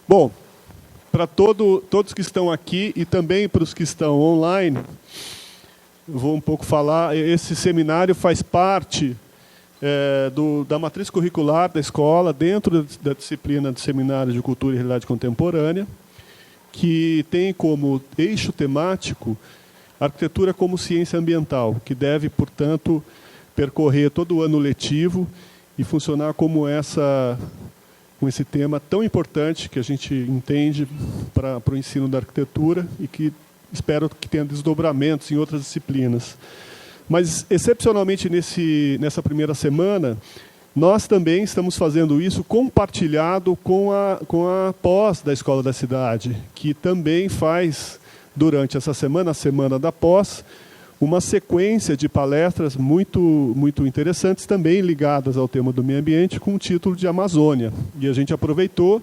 Bom, para todos que estão aqui e também para os que estão online, eu vou um pouco falar. Esse seminário faz parte da matriz curricular da escola, dentro da disciplina de Seminário de Cultura e Realidade Contemporânea, que tem como eixo temático a arquitetura como ciência ambiental, que deve, portanto, percorrer todo o ano letivo e funcionar como com esse tema tão importante que a gente entende para o ensino da arquitetura e que espero que tenha desdobramentos em outras disciplinas. Mas, excepcionalmente, nessa primeira semana, nós também estamos fazendo isso compartilhado com a pós da Escola da Cidade, que também faz, durante essa semana, a Semana da Pós, uma sequência de palestras muito, muito interessantes, também ligadas ao tema do meio ambiente, com o título de Amazônia. E a gente aproveitou,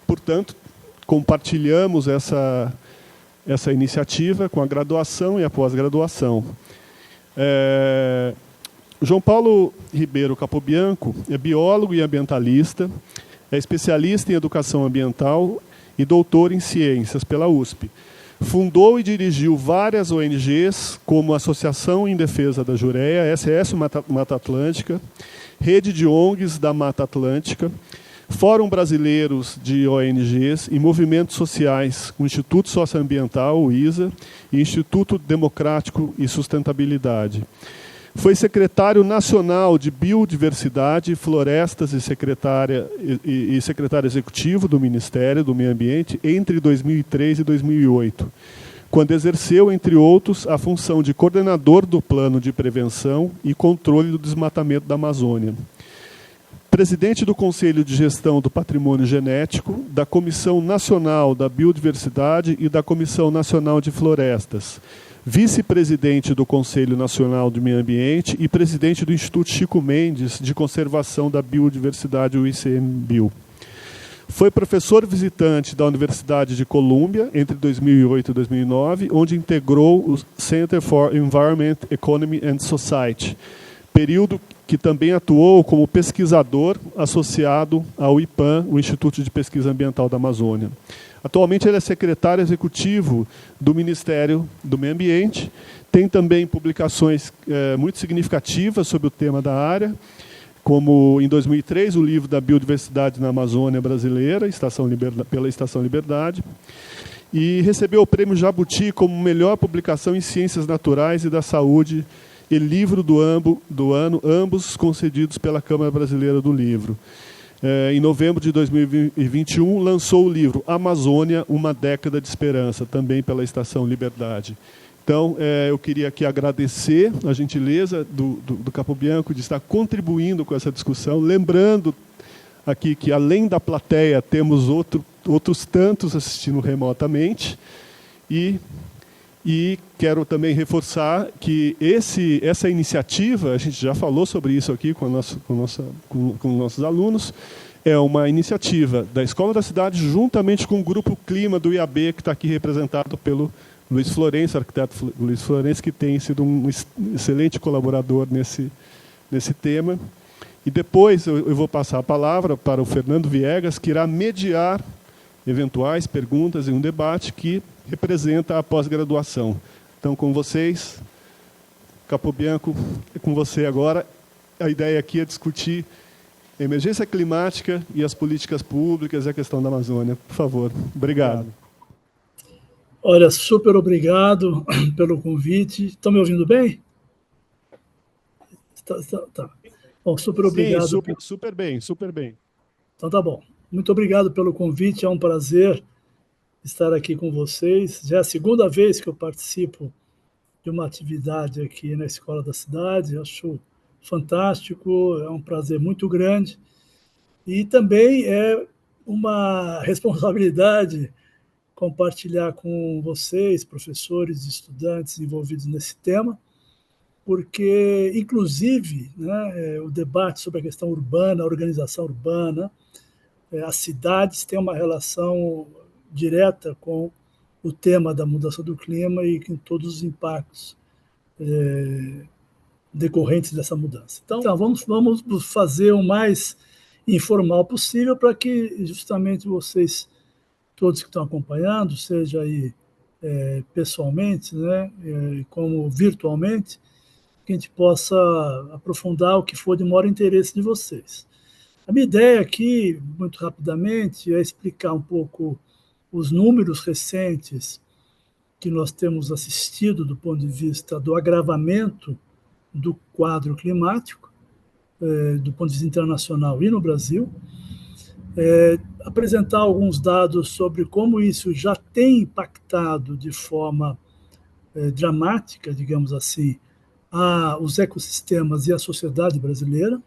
portanto, compartilhamos essa iniciativa com a graduação e a pós-graduação. João Paulo Ribeiro Capobianco é biólogo e ambientalista, é especialista em educação ambiental e doutor em ciências pela USP. Fundou e dirigiu várias ONGs, como a Associação em Defesa da Jureia, SOS Mata Atlântica, Rede de ONGs da Mata Atlântica, Fórum Brasileiros de ONGs e Movimentos Sociais, o Instituto Socioambiental, o ISA, e Instituto Democrático e Sustentabilidade. Foi secretário nacional de Biodiversidade, Florestas e secretário executivo do Ministério do Meio Ambiente entre 2003 e 2008, quando exerceu, entre outros, a função de coordenador do Plano de Prevenção e Controle do Desmatamento da Amazônia. Presidente do Conselho de Gestão do Patrimônio Genético, da Comissão Nacional da Biodiversidade e da Comissão Nacional de Florestas, vice-presidente do Conselho Nacional do Meio Ambiente e presidente do Instituto Chico Mendes de Conservação da Biodiversidade, o ICMBio. Foi professor visitante da Universidade de Colômbia entre 2008 e 2009, onde integrou o Center for Environment, Economy and Society, período que também atuou como pesquisador associado ao IPAM, o Instituto de Pesquisa Ambiental da Amazônia. Atualmente ele é secretário executivo do Ministério do Meio Ambiente, tem também publicações muito significativas sobre o tema da área, como, em 2003, o livro da Biodiversidade na Amazônia Brasileira, pela Estação Liberdade, e recebeu o Prêmio Jabuti como melhor publicação em Ciências Naturais e da Saúde e livro do ano, ambos concedidos pela Câmara Brasileira do Livro. Em novembro de 2021, lançou o livro Amazônia, uma década de esperança, também pela Estação Liberdade. Então, eu queria aqui agradecer a gentileza do Capobianco de estar contribuindo com essa discussão, lembrando aqui que, além da plateia, temos outros tantos assistindo remotamente, e quero também reforçar que essa iniciativa, a gente já falou sobre isso aqui com nossos alunos, é uma iniciativa da Escola da Cidade, juntamente com o Grupo Clima do IAB, que está aqui representado pelo Luiz Florencio, arquiteto Luiz Florencio, que tem sido um excelente colaborador nesse tema. E depois eu vou passar a palavra para o Fernando Viegas, que irá mediar eventuais perguntas em um debate que representa a pós-graduação. Então, com vocês, Capobianco, é com você agora. A ideia aqui é discutir a emergência climática e as políticas públicas e a questão da Amazônia. Por favor. Obrigado. Olha, super obrigado pelo convite. Estão me ouvindo bem? Tá. Bom, super obrigado. Sim, super bem, super bem. Então tá bom. Muito obrigado pelo convite, é um prazer estar aqui com vocês. Já é a segunda vez que eu participo de uma atividade aqui na Escola da Cidade, acho fantástico, é um prazer muito grande. E também é uma responsabilidade compartilhar com vocês, professores e estudantes envolvidos nesse tema, porque, inclusive, né, o debate sobre a questão urbana, a organização urbana, as cidades têm uma relação direta com o tema da mudança do clima e com todos os impactos decorrentes dessa mudança. Então vamos fazer o mais informal possível para que justamente vocês todos que estão acompanhando, seja aí pessoalmente, né, como virtualmente, que a gente possa aprofundar o que for de maior interesse de vocês. A minha ideia aqui, muito rapidamente, é explicar um pouco os números recentes que nós temos assistido do ponto de vista do agravamento do quadro climático, do ponto de vista internacional e no Brasil, apresentar alguns dados sobre como isso já tem impactado de forma dramática, digamos assim, os ecossistemas e a sociedade brasileira,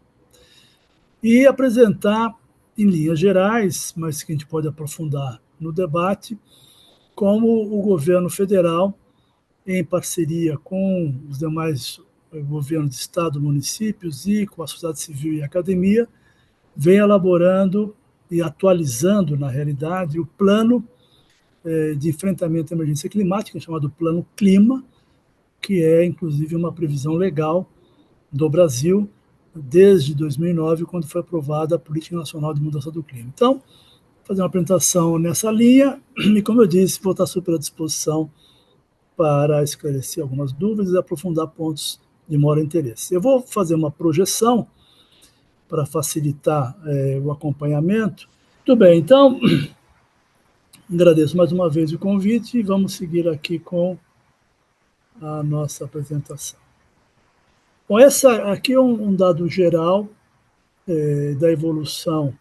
e apresentar, em linhas gerais, mas que a gente pode aprofundar no debate, como o governo federal, em parceria com os demais governos de estado, municípios e com a sociedade civil e a academia, vem elaborando e atualizando, na realidade, o plano de enfrentamento à emergência climática, chamado Plano Clima, que é, inclusive, uma previsão legal do Brasil desde 2009, quando foi aprovada a Política Nacional de Mudança do Clima. Então, vou fazer uma apresentação nessa linha e, como eu disse, vou estar super à disposição para esclarecer algumas dúvidas e aprofundar pontos de maior interesse. Eu vou fazer uma projeção para facilitar o acompanhamento. Muito bem, então, agradeço mais uma vez o convite e vamos seguir aqui com a nossa apresentação. Bom, essa aqui é um dado geral da evolução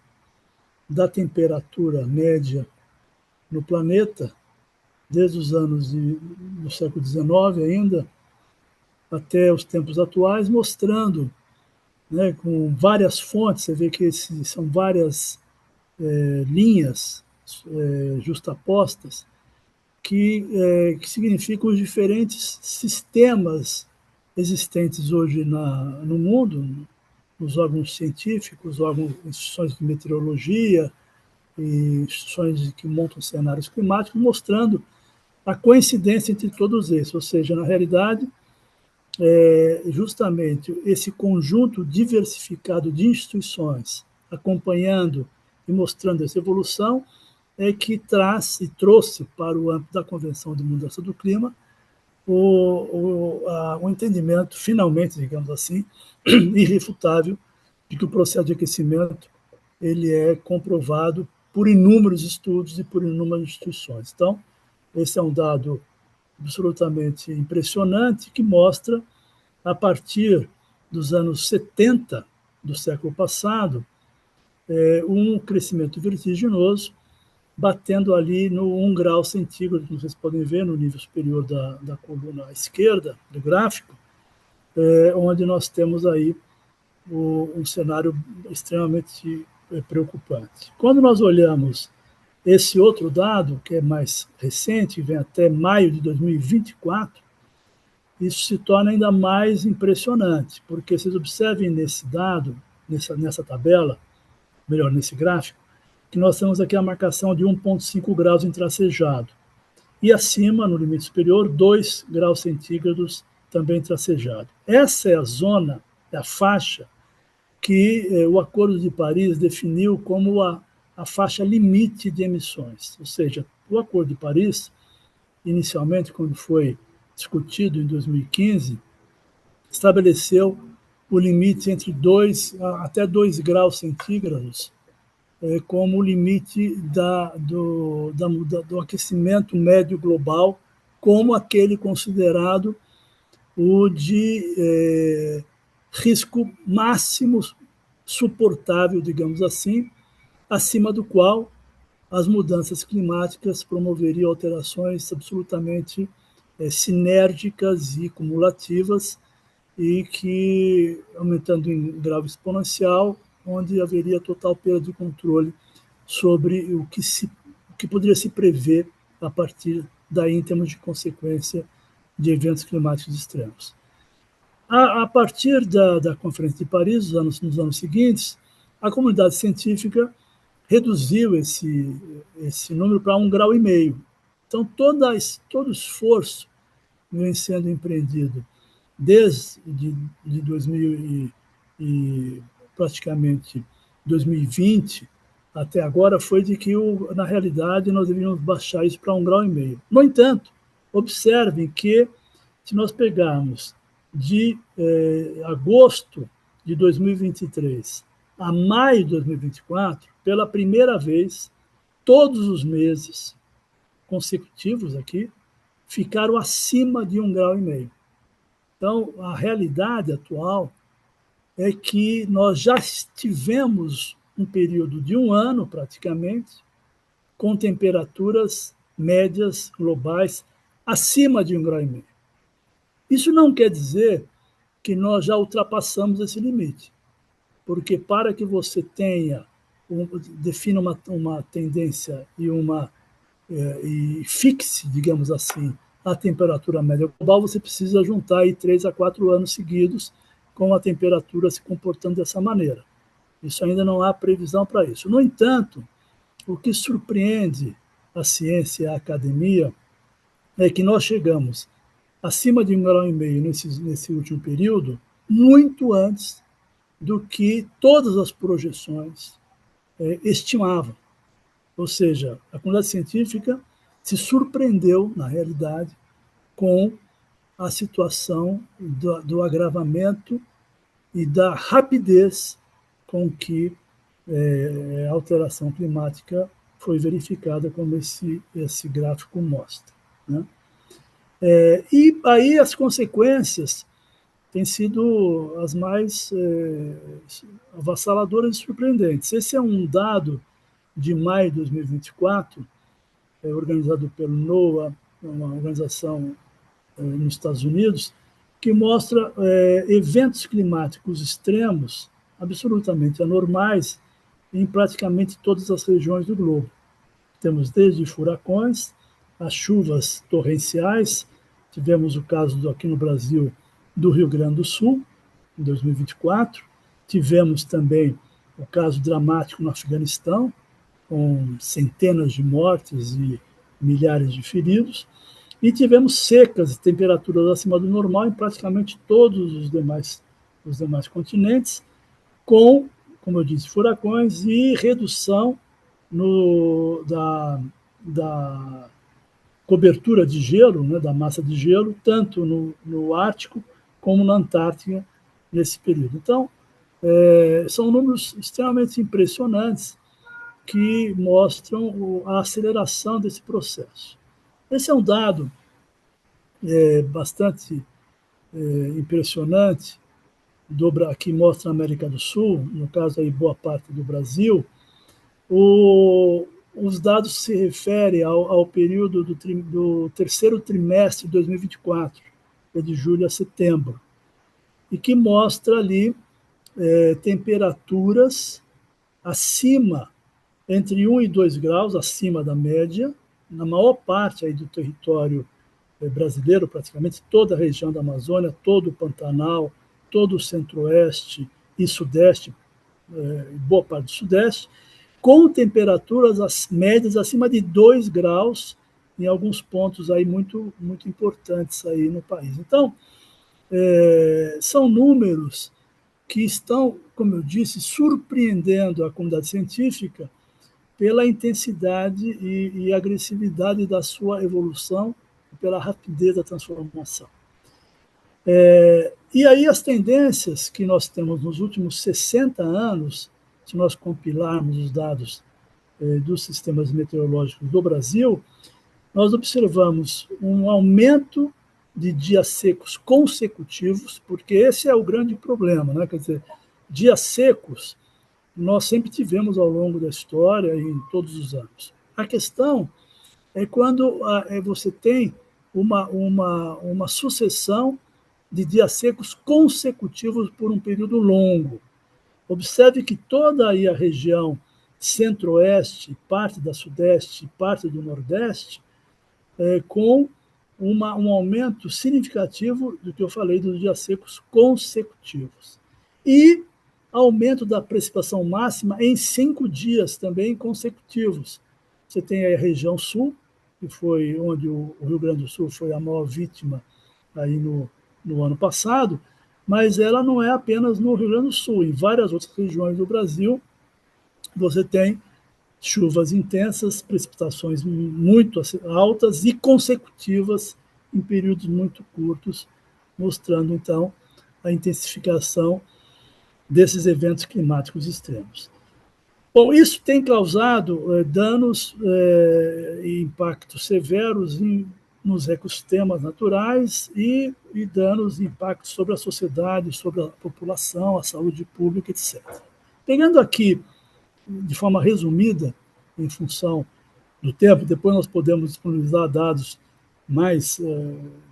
da temperatura média no planeta, desde os anos do século XIX ainda, até os tempos atuais, mostrando, né, com várias fontes, você vê que são várias linhas justapostas, que significam os diferentes sistemas existentes hoje no mundo, nos órgãos científicos, instituições de meteorologia e instituições que montam cenários climáticos, mostrando a coincidência entre todos esses, ou seja, na realidade, justamente esse conjunto diversificado de instituições acompanhando e mostrando essa evolução que trouxe para o âmbito da Convenção de Mudança do Clima o entendimento, finalmente, digamos assim, irrefutável, de que o processo de aquecimento ele é comprovado por inúmeros estudos e por inúmeras instituições. Então, esse é um dado absolutamente impressionante que mostra, a partir dos anos 70 do século passado, um crescimento vertiginoso, batendo ali no 1 grau centígrado, como vocês podem ver, no nível superior da coluna esquerda do gráfico, onde nós temos aí um cenário extremamente preocupante. Quando nós olhamos esse outro dado, que é mais recente, vem até maio de 2024, isso se torna ainda mais impressionante, porque vocês observem nesse dado, nessa tabela, melhor, nesse gráfico, que nós temos aqui a marcação de 1,5 graus em tracejado. E acima, no limite superior, 2 graus centígrados também tracejado. Essa é a zona, é a faixa que o Acordo de Paris definiu como a faixa limite de emissões. Ou seja, o Acordo de Paris, inicialmente, quando foi discutido em 2015, estabeleceu o limite entre 2 até 2 graus centígrados como o limite do aquecimento médio global, como aquele considerado o de risco máximo suportável, digamos assim, acima do qual as mudanças climáticas promoveriam alterações absolutamente sinérgicas e cumulativas e que, aumentando em grau exponencial, onde haveria total perda de controle sobre o que poderia se prever a partir daí em termos de consequência de eventos climáticos extremos. A partir da Conferência de Paris, nos anos seguintes, a comunidade científica reduziu esse número para 1,5 grau. Então, todo esforço vem sendo empreendido desde 2000 praticamente 2020, até agora foi de que, na realidade, nós deveríamos baixar isso para 1,5 grau. No entanto, observem que, se nós pegarmos de agosto de 2023 a maio de 2024, pela primeira vez, todos os meses consecutivos aqui ficaram acima de 1,5 grau. Então, a realidade atual é que nós já tivemos um período de 1 ano, praticamente, com temperaturas médias globais acima de 1,5 grau. Isso não quer dizer que nós já ultrapassamos esse limite, porque para que você defina uma tendência e fixe, digamos assim, a temperatura média global, você precisa juntar aí 3 a 4 anos seguidos com a temperatura se comportando dessa maneira. Isso ainda não há previsão para isso. No entanto, o que surpreende a ciência e a academia é que nós chegamos acima de 1,5 grau nesse último período, muito antes do que todas as projeções estimavam. Ou seja, a comunidade científica se surpreendeu, na realidade, com a situação do agravamento e da rapidez com que a alteração climática foi verificada, como esse gráfico mostra, né? E aí as consequências têm sido as mais avassaladoras e surpreendentes. Esse é um dado de maio de 2024, organizado pelo NOAA, uma organização nos Estados Unidos, que mostra eventos climáticos extremos absolutamente anormais em praticamente todas as regiões do globo. Temos desde furacões, as chuvas torrenciais, tivemos o caso aqui no Brasil do Rio Grande do Sul, em 2024, tivemos também o caso dramático no Afeganistão, com centenas de mortes e milhares de feridos, e tivemos secas e temperaturas acima do normal em praticamente todos os demais continentes, com, como eu disse, furacões e redução da cobertura de gelo, né, da massa de gelo, tanto no Ártico como na Antártica nesse período. Então, são números extremamente impressionantes que mostram a aceleração desse processo. Esse é um dado bastante impressionante, que mostra a América do Sul, no caso aí boa parte do Brasil. Os dados se referem ao período do terceiro trimestre de 2024, que é de julho a setembro, e que mostra ali temperaturas entre 1 e 2 graus acima da média, na maior parte aí do território brasileiro, praticamente toda a região da Amazônia, todo o Pantanal, todo o centro-oeste e sudeste, boa parte do sudeste, com temperaturas médias acima de 2 graus em alguns pontos aí muito, muito importantes aí no país. Então, são números que estão, como eu disse, surpreendendo a comunidade científica pela intensidade e agressividade da sua evolução, pela rapidez da transformação. E aí as tendências que nós temos nos últimos 60 anos, se nós compilarmos os dados dos sistemas meteorológicos do Brasil, nós observamos um aumento de dias secos consecutivos, porque esse é o grande problema, né? Quer dizer, dias secos nós sempre tivemos ao longo da história e em todos os anos. A questão é quando você tem uma sucessão de dias secos consecutivos por um período longo. Observe que toda aí a região centro-oeste, parte da sudeste, parte do nordeste, com um aumento significativo do que eu falei dos dias secos consecutivos. E aumento da precipitação máxima em 5 dias também consecutivos. Você tem aí a região sul, que foi onde o Rio Grande do Sul foi a maior vítima aí no ano passado, mas ela não é apenas no Rio Grande do Sul. Em várias outras regiões do Brasil, você tem chuvas intensas, precipitações muito altas e consecutivas em períodos muito curtos, mostrando, então, a intensificação desses eventos climáticos extremos. Bom, isso tem causado danos e impactos severos nos ecossistemas naturais e danos e impactos sobre a sociedade, sobre a população, a saúde pública, etc. Pegando aqui, de forma resumida, em função do tempo, depois nós podemos disponibilizar dados mais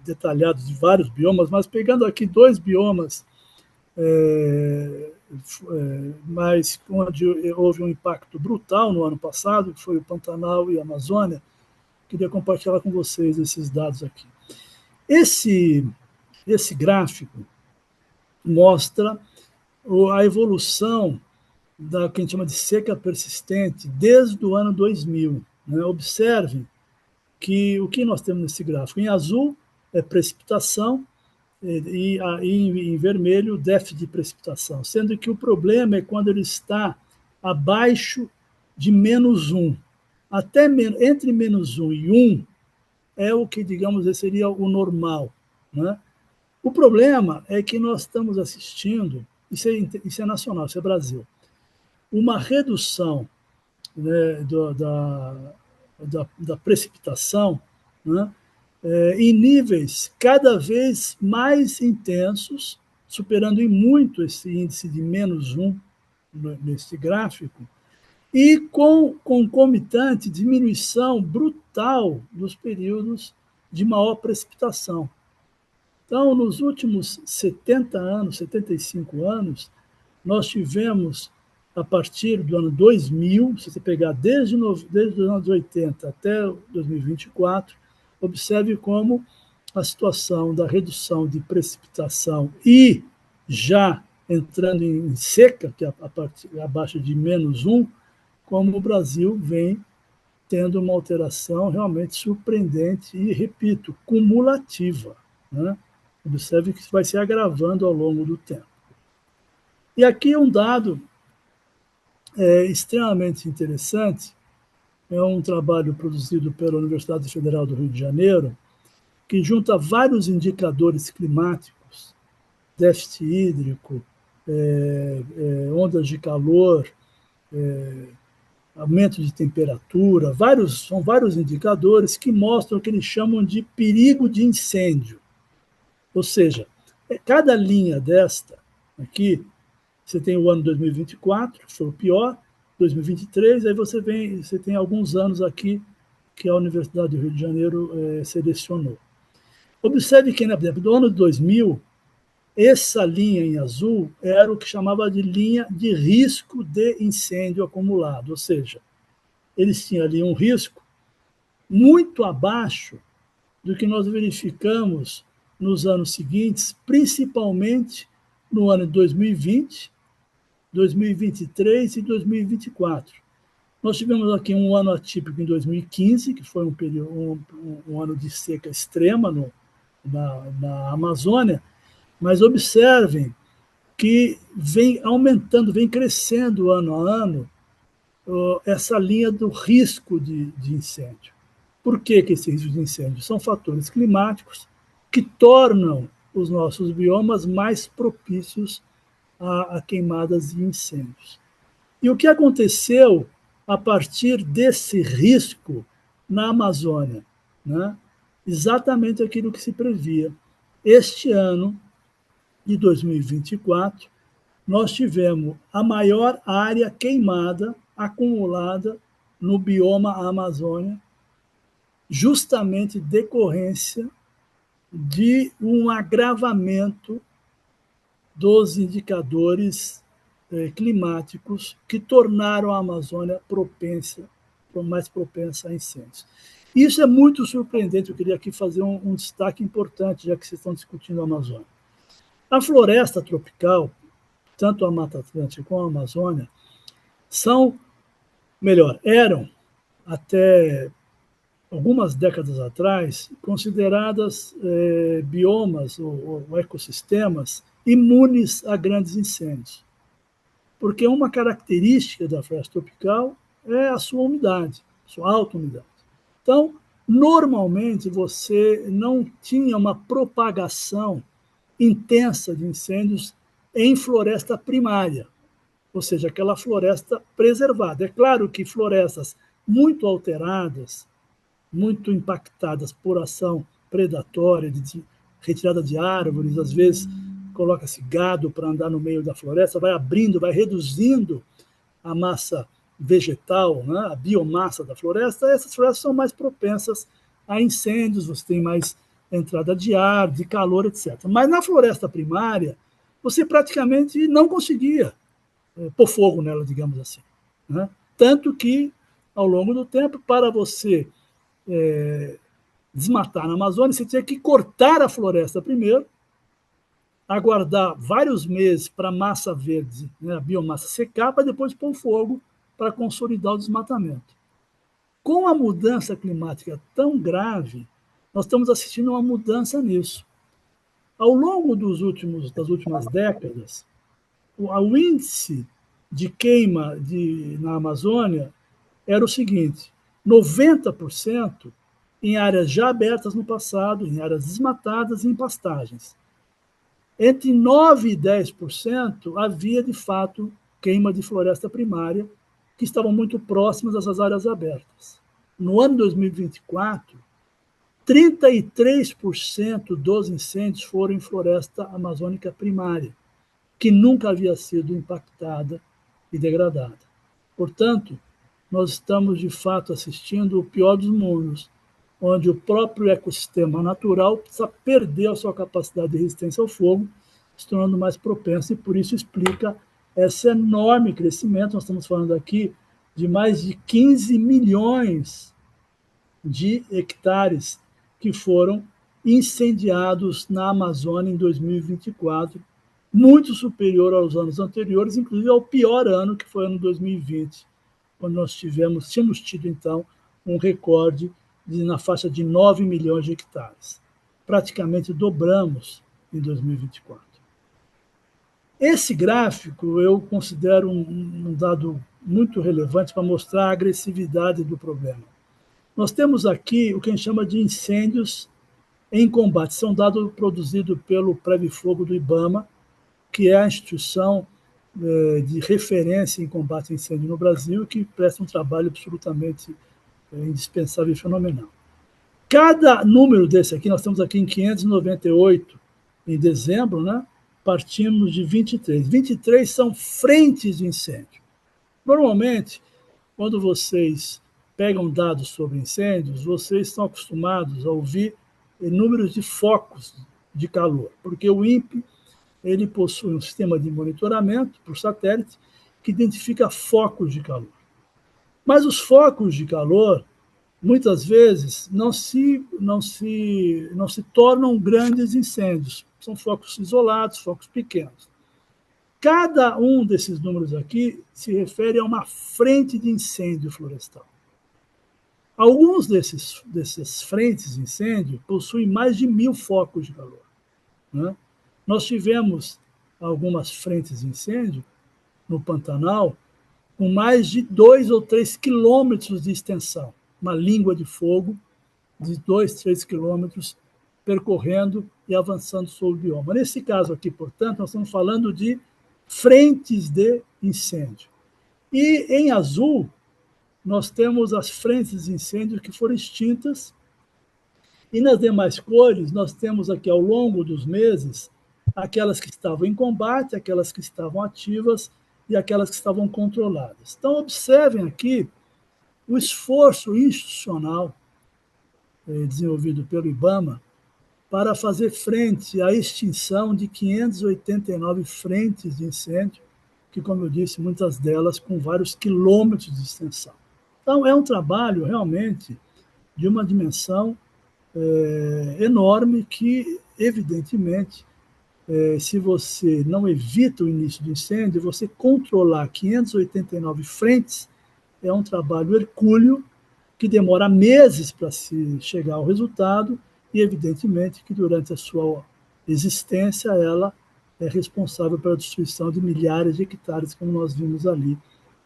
detalhados de vários biomas, mas pegando aqui 2 biomas mas onde houve um impacto brutal no ano passado, que foi o Pantanal e a Amazônia, queria compartilhar com vocês esses dados aqui. Esse gráfico mostra a evolução da que a gente chama de seca persistente desde o ano 2000. Né? Observem que o que nós temos nesse gráfico? Em azul é precipitação, e em vermelho, déficit de precipitação, sendo que o problema é quando ele está abaixo de -1. Entre -1 e 1 é o que, digamos, seria o normal. Né? O problema é que nós estamos assistindo, isso é nacional, isso é Brasil, uma redução, né, da precipitação, né, em níveis cada vez mais intensos, superando em muito esse índice de -1 nesse gráfico, e com concomitante diminuição brutal dos períodos de maior precipitação. Então, nos últimos 70 anos, 75 anos, nós tivemos, a partir do ano 2000, se você pegar desde os anos 80 até 2024, observe como a situação da redução de precipitação e já entrando em seca, que é abaixo de -1, como o Brasil vem tendo uma alteração realmente surpreendente e, repito, cumulativa. Né? Observe que isso vai se agravando ao longo do tempo. E aqui um dado extremamente interessante, é um trabalho produzido pela Universidade Federal do Rio de Janeiro, que junta vários indicadores climáticos, déficit hídrico, ondas de calor, aumento de temperatura, são vários indicadores que mostram o que eles chamam de perigo de incêndio. Ou seja, cada linha desta aqui, você tem o ano 2024, que foi o pior, 2023, aí você tem alguns anos aqui que a Universidade do Rio de Janeiro selecionou. Observe que, por exemplo, do ano 2000, essa linha em azul era o que chamava de linha de risco de incêndio acumulado, ou seja, eles tinham ali um risco muito abaixo do que nós verificamos nos anos seguintes, principalmente no ano de 2020, 2023 e 2024. Nós tivemos aqui um ano atípico em 2015, que foi um ano de seca extrema na Amazônia, mas observem que vem aumentando, vem crescendo ano a ano essa linha do risco de incêndio. Por que esse risco de incêndio? São fatores climáticos que tornam os nossos biomas mais propícios a queimadas e incêndios. E o que aconteceu a partir desse risco na Amazônia? Né? Exatamente aquilo que se previa. Este ano de 2024, nós tivemos a maior área queimada acumulada no bioma Amazônia, justamente decorrência de um agravamento dos indicadores climáticos que tornaram a Amazônia mais propensa a incêndios. Isso é muito surpreendente, eu queria aqui fazer um destaque importante, já que vocês estão discutindo a Amazônia. A floresta tropical, tanto a Mata Atlântica como a Amazônia, eram, até algumas décadas atrás, consideradas biomas ou ecossistemas imunes a grandes incêndios. Porque uma característica da floresta tropical é a sua umidade, sua alta umidade. Então, normalmente, você não tinha uma propagação intensa de incêndios em floresta primária, ou seja, aquela floresta preservada. É claro que florestas muito alteradas, muito impactadas por ação predatória, de retirada de árvores, às vezes coloca-se gado para andar no meio da floresta, vai abrindo, vai reduzindo a massa vegetal, né, a biomassa da floresta, essas florestas são mais propensas a incêndios, você tem mais entrada de ar, de calor, etc. Mas na floresta primária, você praticamente não conseguia pôr fogo nela, digamos assim. Né? Tanto que, ao longo do tempo, para você desmatar na Amazônia, você tinha que cortar a floresta primeiro, aguardar vários meses para a massa verde, né, a biomassa secar, para depois pôr fogo para consolidar o desmatamento. Com a mudança climática tão grave, nós estamos assistindo a uma mudança nisso. Ao longo das últimas décadas, o índice de queima na Amazônia era o seguinte: 90% em áreas já abertas no passado, em áreas desmatadas e em pastagens. Entre 9% e 10% havia, de fato, queima de floresta primária, que estavam muito próximas dessas áreas abertas. No ano 2024, 33% dos incêndios foram em floresta amazônica primária, que nunca havia sido impactada e degradada. Portanto, nós estamos, de fato, assistindo o pior dos mundos, onde o próprio ecossistema natural perdeu a sua capacidade de resistência ao fogo, se tornando mais propenso, e por isso explica esse enorme crescimento. Nós estamos falando aqui de mais de 15 milhões de hectares que foram incendiados na Amazônia em 2024, muito superior aos anos anteriores, inclusive ao pior ano, que foi o ano 2020, quando nós tínhamos tido, então, um recorde na faixa de 9 milhões de hectares. Praticamente dobramos em 2024. Esse gráfico eu considero um dado muito relevante para mostrar a agressividade do problema. Nós temos aqui o que a gente chama de incêndios em combate. São dados produzidos pelo Previfogo do IBAMA, que é a instituição de referência em combate a incêndio no Brasil, que presta um trabalho absolutamente indispensável e fenomenal. Cada número desse aqui, nós estamos aqui em 598 em dezembro, né? Partimos de 23. 23 são frentes de incêndio. Normalmente, quando vocês pegam dados sobre incêndios, vocês estão acostumados a ouvir números de focos de calor, porque o INPE ele possui um sistema de monitoramento por satélite que identifica focos de calor. Mas os focos de calor, muitas vezes, não se tornam grandes incêndios. São focos isolados, focos pequenos. Cada um desses números aqui se refere a uma frente de incêndio florestal. Alguns dessas frentes de incêndio possuem mais de 1.000 focos de calor. Né? Nós tivemos algumas frentes de incêndio no Pantanal com mais de 2 ou 3 quilômetros de extensão, uma língua de fogo de 2, 3 quilômetros percorrendo e avançando sobre o bioma. Nesse caso aqui, portanto, nós estamos falando de frentes de incêndio. E em azul, nós temos as frentes de incêndio que foram extintas, e nas demais cores, nós temos aqui, ao longo dos meses, aquelas que estavam em combate, aquelas que estavam ativas e aquelas que estavam controladas. Então, observem aqui o esforço institucional desenvolvido pelo IBAMA para fazer frente à extinção de 589 frentes de incêndio, que, como eu disse, muitas delas com vários quilômetros de extensão. Então, é um trabalho realmente de uma dimensão enorme que, evidentemente, se você não evita o início do incêndio, você controlar 589 frentes é um trabalho hercúleo que demora meses para se chegar ao resultado e, evidentemente, que durante a sua existência ela é responsável pela destruição de milhares de hectares, como nós vimos ali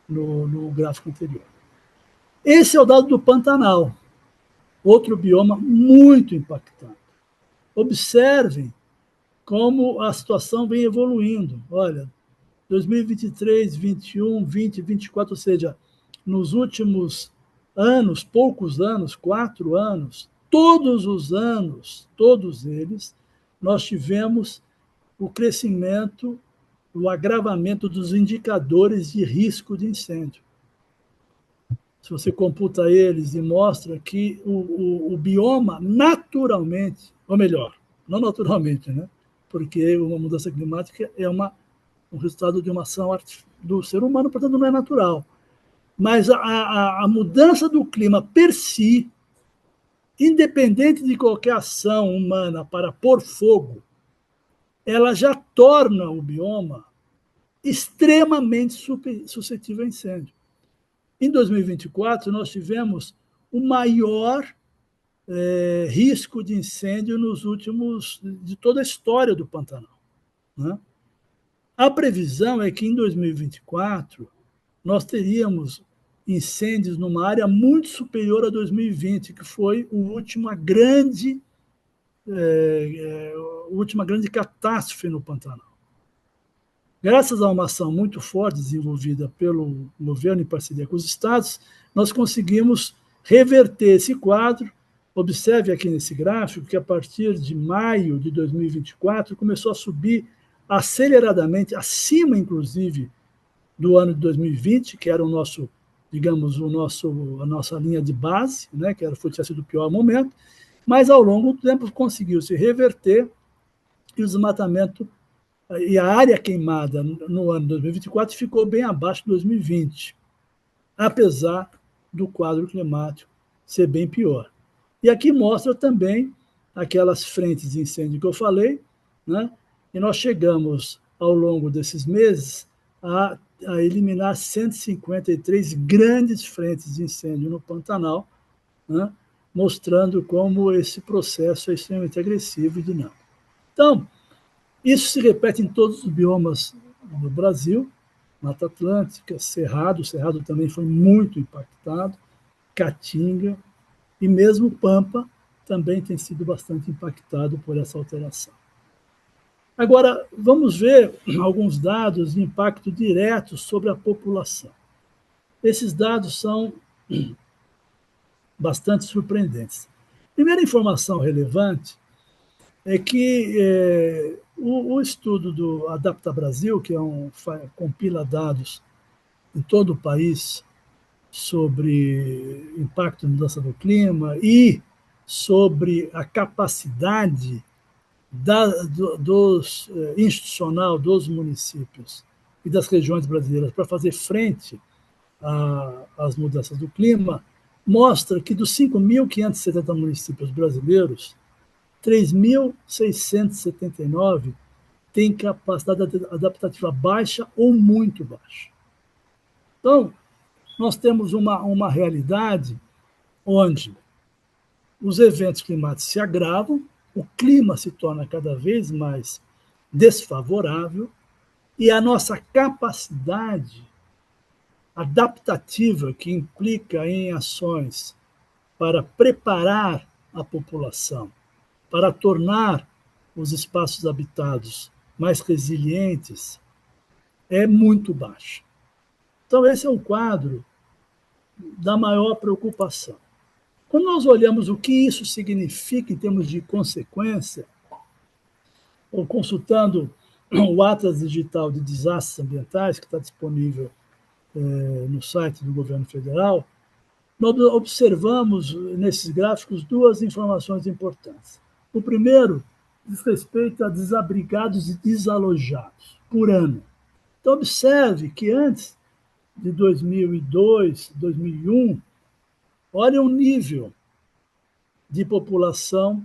no gráfico anterior. Esse é o dado do Pantanal, outro bioma muito impactante. Observem como a situação vem evoluindo. Olha, 2023, 21, 20, 24, ou seja, nos últimos anos, poucos anos, 4 anos, todos os anos, todos eles, nós tivemos o crescimento, o agravamento dos indicadores de risco de incêndio. Se você computa eles e mostra que o bioma naturalmente, ou melhor, não naturalmente, né? Porque uma mudança climática é um resultado de uma ação do ser humano, portanto não é natural. Mas a mudança do clima per si, independente de qualquer ação humana para pôr fogo, ela já torna o bioma extremamente suscetível a incêndio. Em 2024, nós tivemos o maior risco de incêndio de toda a história do Pantanal. Né? A previsão é que em 2024 nós teríamos incêndios numa área muito superior a 2020, que foi a última grande catástrofe no Pantanal. Graças a uma ação muito forte desenvolvida pelo governo em parceria com os estados, nós conseguimos reverter esse quadro. Observe aqui nesse gráfico que a partir de maio de 2024 começou a subir aceleradamente, acima inclusive do ano de 2020, que era o nosso, digamos, a nossa linha de base, né, que tinha sido o pior momento, mas ao longo do tempo conseguiu se reverter e o desmatamento e a área queimada no ano de 2024 ficou bem abaixo de 2020, apesar do quadro climático ser bem pior. E aqui mostra também aquelas frentes de incêndio que eu falei, né? E nós chegamos, ao longo desses meses, a eliminar 153 grandes frentes de incêndio no Pantanal, né? Mostrando como esse processo é extremamente agressivo e dinâmico. Então, isso se repete em todos os biomas do Brasil, Mata Atlântica, Cerrado também foi muito impactado, Caatinga e mesmo Pampa também tem sido bastante impactado por essa alteração. Agora, vamos ver alguns dados de impacto direto sobre a população. Esses dados são bastante surpreendentes. Primeira informação relevante é que o estudo do Adapta Brasil, que compila dados em todo o país sobre impacto da mudança do clima e sobre a capacidade institucional dos municípios e das regiões brasileiras para fazer frente às mudanças do clima, mostra que dos 5.570 municípios brasileiros, 3.679 têm capacidade adaptativa baixa ou muito baixa. Então, nós temos uma realidade onde os eventos climáticos se agravam, o clima se torna cada vez mais desfavorável e a nossa capacidade adaptativa, que implica em ações para preparar a população, para tornar os espaços habitados mais resilientes, é muito baixa. Então, esse é um quadro da maior preocupação. Quando nós olhamos o que isso significa em termos de consequência, ou consultando o Atlas Digital de Desastres Ambientais, que está disponível no site do governo federal, nós observamos nesses gráficos duas informações importantes. O primeiro diz respeito a desabrigados e desalojados por ano. Então, observe que antes de 2002, 2001, olha o nível de população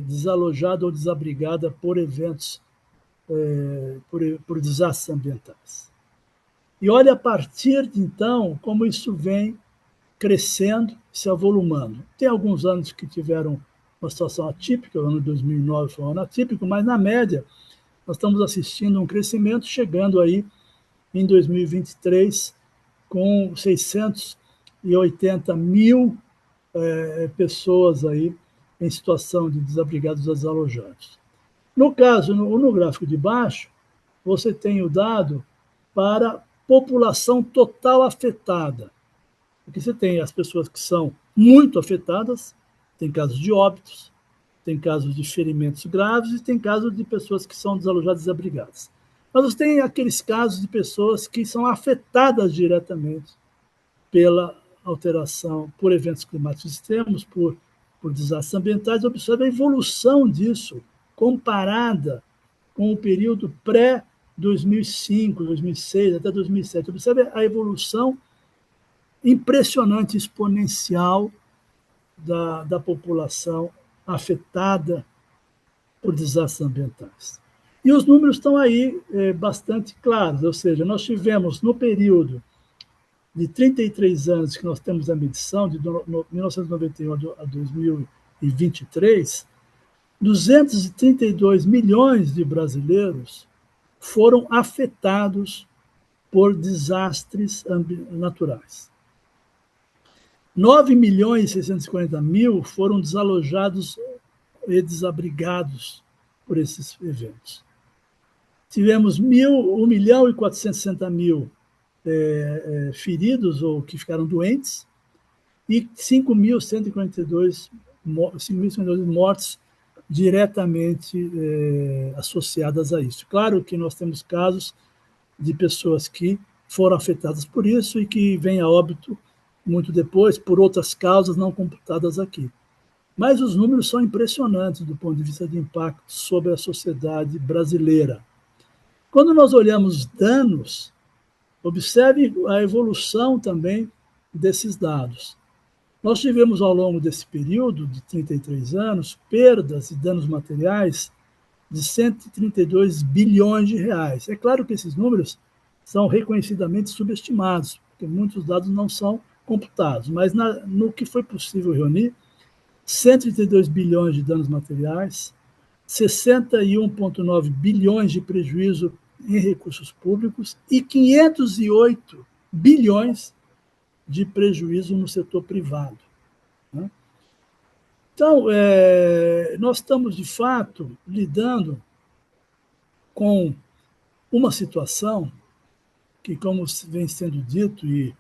desalojada ou desabrigada por eventos, por desastres ambientais. E olha a partir de então como isso vem crescendo, se avolumando. Tem alguns anos que tiveram uma situação atípica, o ano de 2009 foi um ano atípico, mas na média nós estamos assistindo um crescimento, chegando aí em 2023 com 600 280 mil pessoas aí em situação de desabrigados desalojados. No caso, no gráfico de baixo, você tem o dado para população total afetada. Porque você tem as pessoas que são muito afetadas, tem casos de óbitos, tem casos de ferimentos graves e tem casos de pessoas que são desalojadas e desabrigadas. Mas você tem aqueles casos de pessoas que são afetadas diretamente pela alteração, por eventos climáticos extremos, por desastres ambientais. Observe a evolução disso comparada com o período pré-2005, 2006, até 2007. Observe a evolução impressionante, exponencial da população afetada por desastres ambientais. E os números estão aí bastante claros, ou seja, nós tivemos no período de 33 anos que nós temos a medição, de 1991 a 2023, 232 milhões de brasileiros foram afetados por desastres naturais. 9 milhões e 640 mil foram desalojados e desabrigados por esses eventos. Tivemos 1 milhão e 460 mil feridos ou que ficaram doentes e 5.142 mortes diretamente associadas a isso. Claro que nós temos casos de pessoas que foram afetadas por isso e que vêm a óbito muito depois, por outras causas não computadas aqui. Mas os números são impressionantes do ponto de vista de impacto sobre a sociedade brasileira. Quando nós olhamos danos, observe a evolução também desses dados. Nós tivemos, ao longo desse período de 33 anos, perdas e danos materiais de 132 bilhões de reais. É claro que esses números são reconhecidamente subestimados, porque muitos dados não são computados, mas no que foi possível reunir, 132 bilhões de danos materiais, 61,9 bilhões de prejuízo em recursos públicos e 508 bilhões de prejuízo no setor privado. Né? Então, nós estamos, de fato, lidando com uma situação que, como vem sendo dito e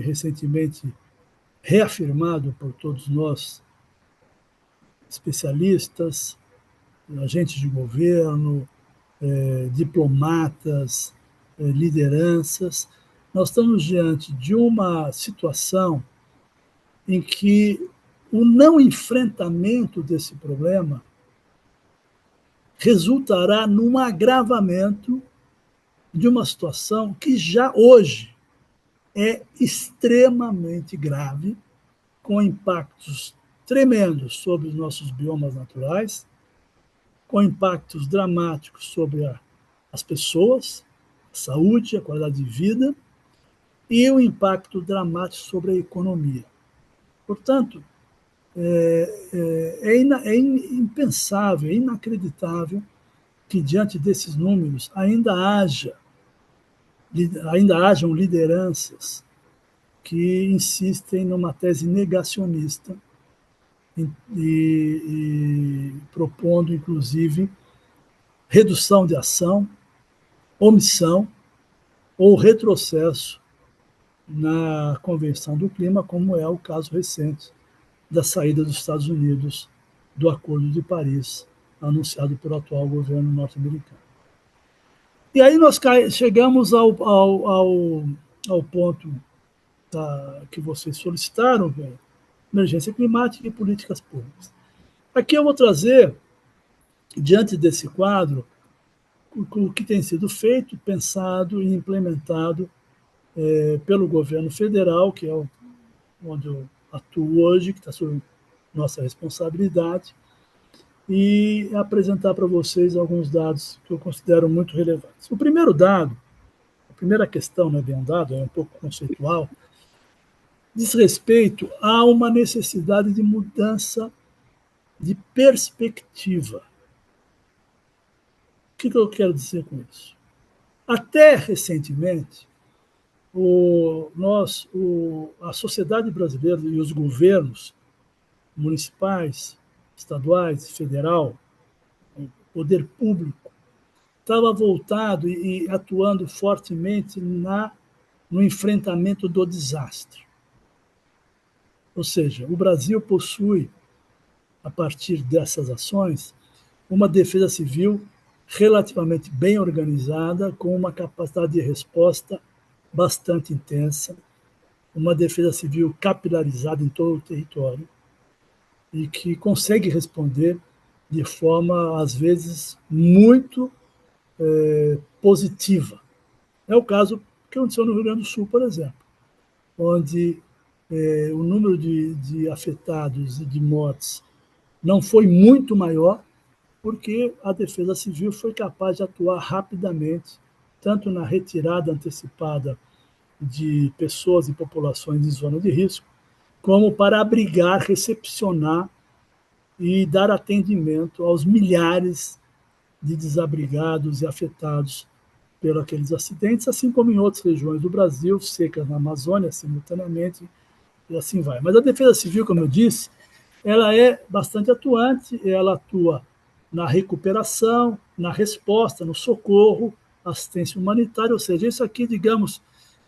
recentemente reafirmado por todos nós, especialistas, agentes de governo, diplomatas, lideranças, nós estamos diante de uma situação em que o não enfrentamento desse problema resultará num agravamento de uma situação que já hoje é extremamente grave, com impactos tremendos sobre os nossos biomas naturais, com impactos dramáticos sobre as pessoas, a saúde, a qualidade de vida, e o impacto dramático sobre a economia. Portanto, é impensável, é inacreditável que, diante desses números, ainda hajam lideranças que insistem numa tese negacionista e propondo, inclusive, redução de ação, omissão ou retrocesso na Convenção do Clima, como é o caso recente da saída dos Estados Unidos do Acordo de Paris, anunciado pelo atual governo norte-americano. E aí nós chegamos ao ponto que vocês solicitaram, emergência climática e políticas públicas. Aqui eu vou trazer, diante desse quadro, o que tem sido feito, pensado e implementado pelo governo federal, que é onde eu atuo hoje, que está sob nossa responsabilidade, e apresentar para vocês alguns dados que eu considero muito relevantes. O primeiro dado, a primeira questão, não é bem um dado, é um pouco conceitual, diz respeito a uma necessidade de mudança de perspectiva. O que eu quero dizer com isso? Até recentemente, a sociedade brasileira e os governos municipais, estaduais, federal, o poder público, estava voltado e atuando fortemente no enfrentamento do desastre. Ou seja, o Brasil possui, a partir dessas ações, uma defesa civil relativamente bem organizada, com uma capacidade de resposta bastante intensa, uma defesa civil capilarizada em todo o território e que consegue responder de forma, às vezes, muito positiva. É o caso que aconteceu no Rio Grande do Sul, por exemplo, onde o número de afetados e de mortes não foi muito maior, porque a Defesa Civil foi capaz de atuar rapidamente, tanto na retirada antecipada de pessoas e populações em zona de risco, como para abrigar, recepcionar e dar atendimento aos milhares de desabrigados e afetados pelos aqueles acidentes, assim como em outras regiões do Brasil, secas na Amazônia, simultaneamente, e assim vai. Mas a Defesa Civil, como eu disse, ela é bastante atuante, ela atua na recuperação, na resposta, no socorro, assistência humanitária, ou seja, isso aqui, digamos,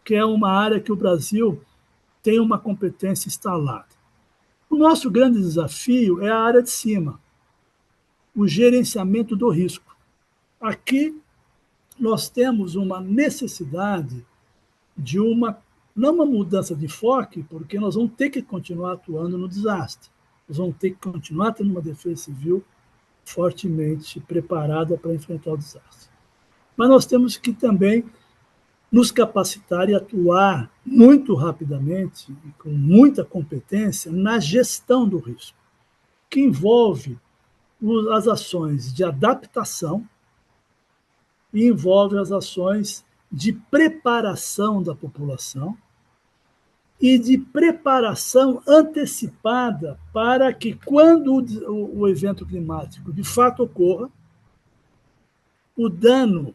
que é uma área que o Brasil tem uma competência instalada. O nosso grande desafio é a área de cima, o gerenciamento do risco. Aqui nós temos uma necessidade de não uma mudança de foco, porque nós vamos ter que continuar atuando no desastre. Nós vamos ter que continuar tendo uma defesa civil fortemente preparada para enfrentar o desastre. Mas nós temos que também nos capacitar e atuar muito rapidamente e com muita competência na gestão do risco, que envolve as ações de adaptação e envolve as ações de preparação da população e de preparação antecipada para que, quando o evento climático de fato ocorra, o dano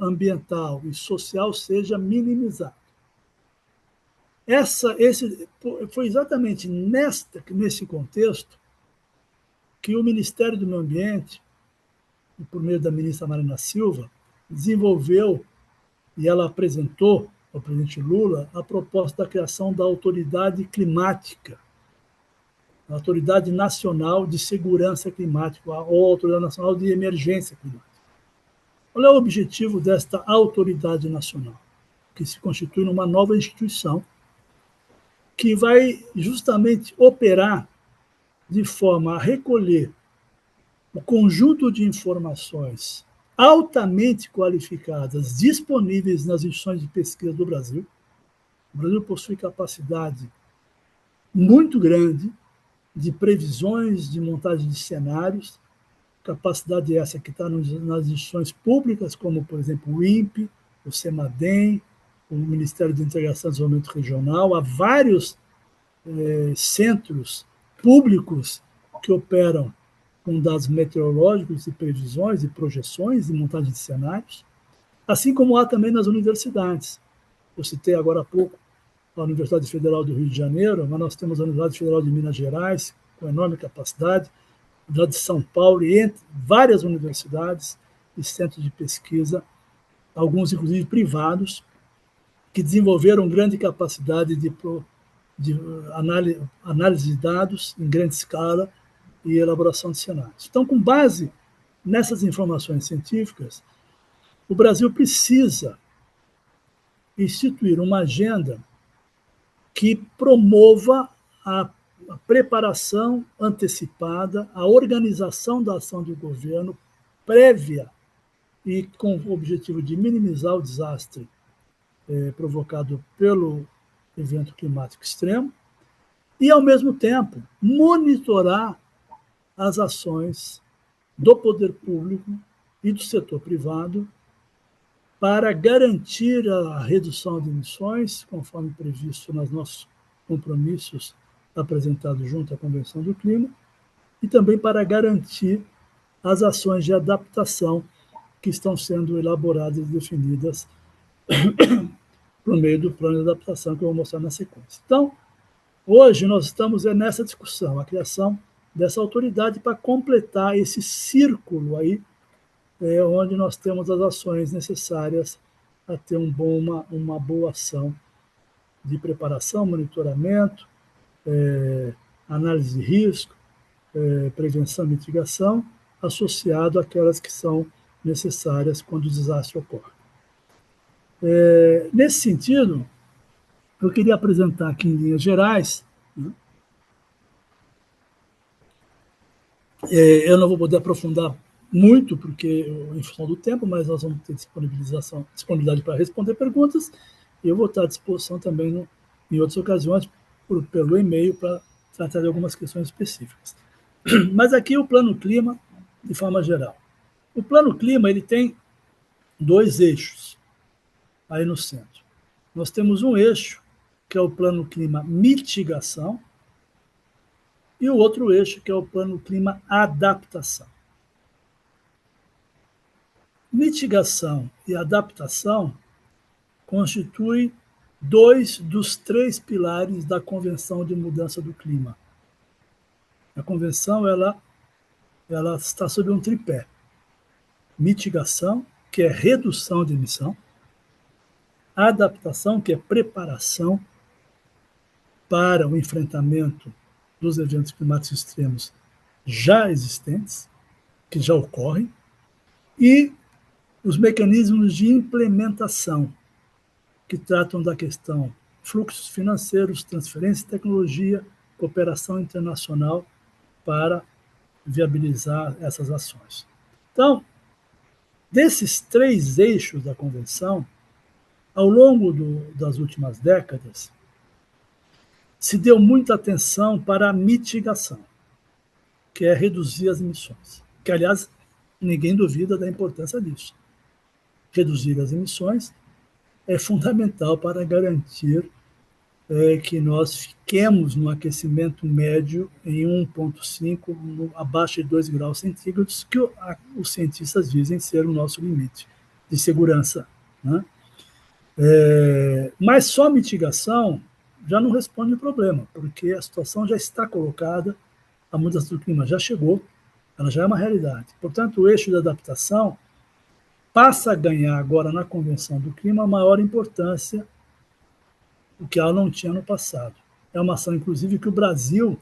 ambiental e social seja minimizado. Foi exatamente nesse contexto que o Ministério do Meio Ambiente, por meio da ministra Marina Silva, desenvolveu e ela apresentou ao presidente Lula a proposta da criação da Autoridade Climática, a Autoridade Nacional de Segurança Climática, ou Autoridade Nacional de Emergência Climática. Qual é o objetivo desta autoridade nacional? Que se constitui numa nova instituição que vai justamente operar de forma a recolher o conjunto de informações altamente qualificadas disponíveis nas instituições de pesquisa do Brasil. O Brasil possui capacidade muito grande de previsões, de montagem de cenários, capacidade essa que está nas instituições públicas, como, por exemplo, o INPE, o CEMADEM, o Ministério de Integração e Desenvolvimento Regional. Há vários centros públicos que operam com dados meteorológicos e previsões e projeções e montagem de cenários, assim como há também nas universidades. Eu citei agora há pouco a Universidade Federal do Rio de Janeiro, mas nós temos a Universidade Federal de Minas Gerais, com enorme capacidade, a Universidade de São Paulo, e entre várias universidades e centros de pesquisa, alguns inclusive privados, que desenvolveram grande capacidade de análise de dados em grande escala e elaboração de cenários. Então, com base nessas informações científicas, o Brasil precisa instituir uma agenda que promova a preparação antecipada, a organização da ação do governo prévia e com o objetivo de minimizar o desastre provocado pelo evento climático extremo e, ao mesmo tempo, monitorar as ações do poder público e do setor privado para garantir a redução de emissões, conforme previsto nos nossos compromissos apresentados junto à Convenção do Clima, e também para garantir as ações de adaptação que estão sendo elaboradas e definidas por meio do plano de adaptação que eu vou mostrar na sequência. Então, hoje nós estamos nessa discussão, a criação dessa autoridade para completar esse círculo aí, onde nós temos as ações necessárias a ter uma boa ação de preparação, monitoramento, análise de risco, prevenção e mitigação, associado àquelas que são necessárias quando o desastre ocorre. Nesse sentido, eu queria apresentar aqui em linhas gerais, né? Eu não vou poder aprofundar muito, porque em função do tempo, mas nós vamos ter disponibilidade para responder perguntas, e eu vou estar à disposição também em outras ocasiões, pelo e-mail, para tratar de algumas questões específicas. Mas aqui o Plano Clima, de forma geral. O Plano Clima ele tem 2 eixos aí no centro. Nós temos um eixo, que é o Plano Clima Mitigação, e o outro eixo, que é o Plano Clima Adaptação. Mitigação e adaptação constituem 2 dos 3 pilares da Convenção de Mudança do Clima. A Convenção ela está sob um tripé. Mitigação, que é redução de emissão. Adaptação, que é preparação para o enfrentamento dos eventos climáticos extremos já existentes, que já ocorrem, e os mecanismos de implementação, que tratam da questão fluxos financeiros, transferência de tecnologia, cooperação internacional para viabilizar essas ações. Então, desses 3 eixos da Convenção, ao longo das últimas décadas, se deu muita atenção para a mitigação, que é reduzir as emissões. Que, aliás, ninguém duvida da importância disso. Reduzir as emissões é fundamental para garantir que nós fiquemos no aquecimento médio em 1,5, abaixo de 2 graus centígrados, que os cientistas dizem ser o nosso limite de segurança, né? Mas só mitigação já não responde o problema, porque a situação já está colocada, a mudança do clima já chegou, ela já é uma realidade. Portanto, o eixo da adaptação passa a ganhar agora na Convenção do Clima maior importância, o que ela não tinha no passado. É uma ação, inclusive, que o Brasil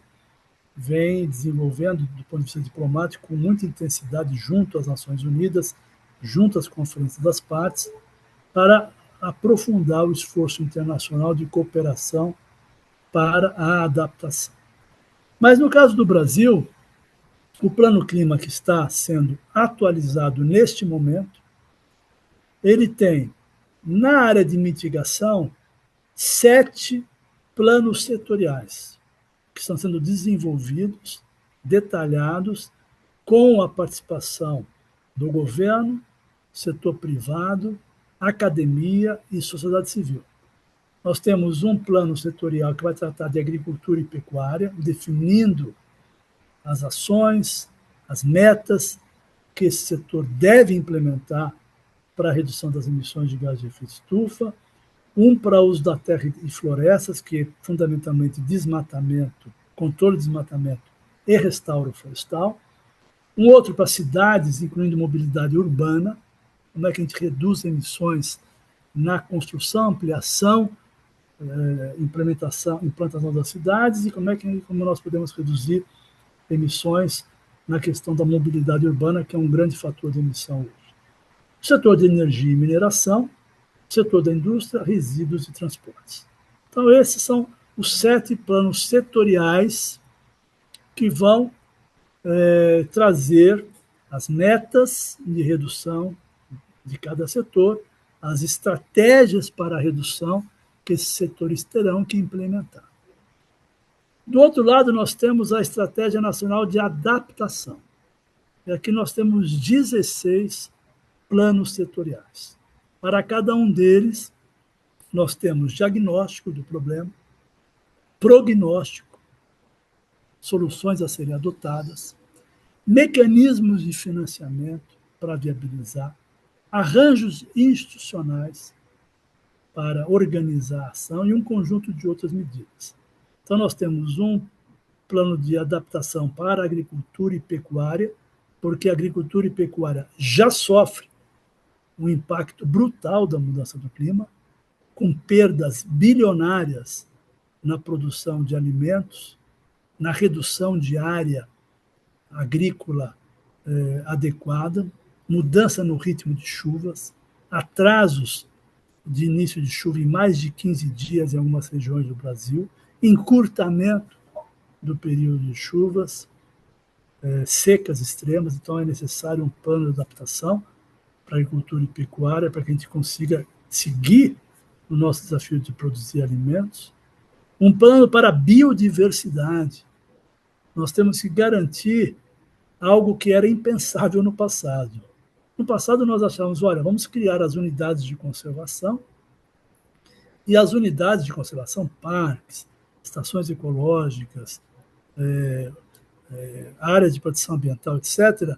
vem desenvolvendo, do ponto de vista diplomático, com muita intensidade junto às Nações Unidas, junto às conferências das partes, para aprofundar o esforço internacional de cooperação para a adaptação. Mas, no caso do Brasil, o Plano Clima que está sendo atualizado neste momento, ele tem, na área de mitigação, 7 planos setoriais que estão sendo desenvolvidos, detalhados, com a participação do governo, setor privado, academia e sociedade civil. Nós temos um plano setorial que vai tratar de agricultura e pecuária, definindo as ações, as metas que esse setor deve implementar para a redução das emissões de gases de efeito estufa, um para uso da terra e florestas, que é fundamentalmente desmatamento, controle de desmatamento e restauro florestal, um outro para cidades, incluindo mobilidade urbana, como é que a gente reduz emissões na construção, ampliação, implantação das cidades, e como nós podemos reduzir emissões na questão da mobilidade urbana, que é um grande fator de emissão hoje. O setor de energia e mineração, o setor da indústria, resíduos e transportes. Então, esses são os 7 planos setoriais que vão trazer as metas de redução de cada setor, as estratégias para a redução que esses setores terão que implementar. Do outro lado, nós temos a Estratégia Nacional de Adaptação. E aqui nós temos 16 planos setoriais. Para cada um deles, nós temos diagnóstico do problema, prognóstico, soluções a serem adotadas, mecanismos de financiamento para viabilizar, arranjos institucionais, para organizar a ação e um conjunto de outras medidas. Então, nós temos um plano de adaptação para a agricultura e pecuária, porque a agricultura e pecuária já sofre um impacto brutal da mudança do clima, com perdas bilionárias na produção de alimentos, na redução de área agrícola adequada, mudança no ritmo de chuvas, atrasos de início de chuva em mais de 15 dias em algumas regiões do Brasil, encurtamento do período de chuvas, secas extremas, então é necessário um plano de adaptação para a agricultura e pecuária, para que a gente consiga seguir o nosso desafio de produzir alimentos. Um plano para a biodiversidade. Nós temos que garantir algo que era impensável no passado. No passado, nós achávamos, olha, vamos criar as unidades de conservação, e as unidades de conservação, parques, estações ecológicas, áreas de proteção ambiental, etc.,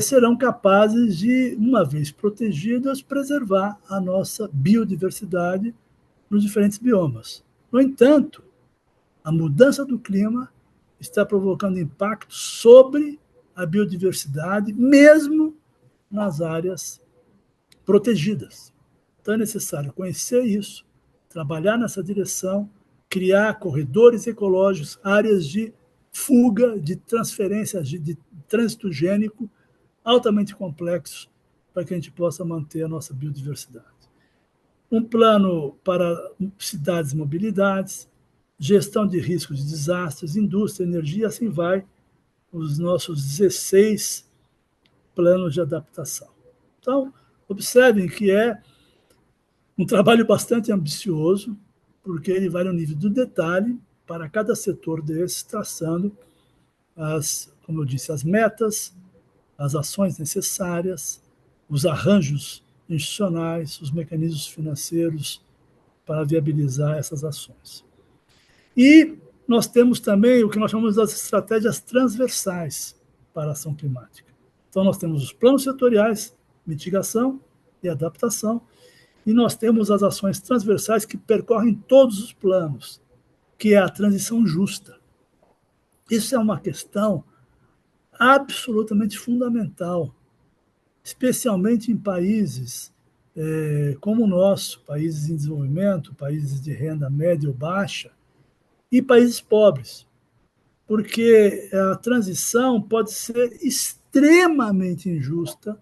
serão capazes de, uma vez protegidas, preservar a nossa biodiversidade nos diferentes biomas. No entanto, a mudança do clima está provocando impacto sobre a biodiversidade, mesmo nas áreas protegidas. Então é necessário conhecer isso, trabalhar nessa direção, criar corredores ecológicos, áreas de fuga, de transferência, de trânsito gênico, altamente complexos, para que a gente possa manter a nossa biodiversidade. Um plano para cidades e mobilidades, gestão de riscos de desastres, indústria, energia, assim vai os nossos 16 planos de adaptação. Então, observem que é um trabalho bastante ambicioso, porque ele vai no nível do detalhe para cada setor desses, traçando como eu disse, as metas, as ações necessárias, os arranjos institucionais, os mecanismos financeiros para viabilizar essas ações. E nós temos também o que nós chamamos das estratégias transversais para a ação climática. Então, nós temos os planos setoriais, mitigação e adaptação, e nós temos as ações transversais que percorrem todos os planos, que é a transição justa. Isso é uma questão absolutamente fundamental, especialmente em países como o nosso, países em desenvolvimento, países de renda média ou baixa, e países pobres, porque a transição pode ser extremamente injusta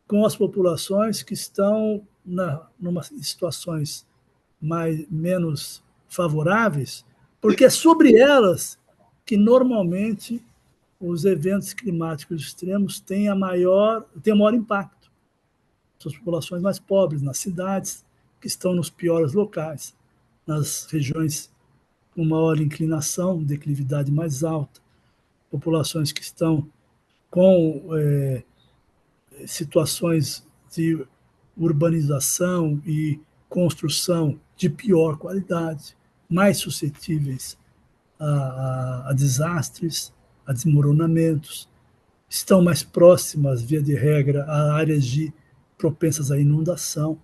com as populações que estão em situações menos favoráveis, porque é sobre elas que normalmente os eventos climáticos extremos têm o maior impacto. São as populações mais pobres, nas cidades, que estão nos piores locais, nas regiões com maior inclinação, declividade mais alta, populações que estão com situações de urbanização e construção de pior qualidade, mais suscetíveis a desastres, a desmoronamentos, estão mais próximas, via de regra, a áreas propensas à inundação.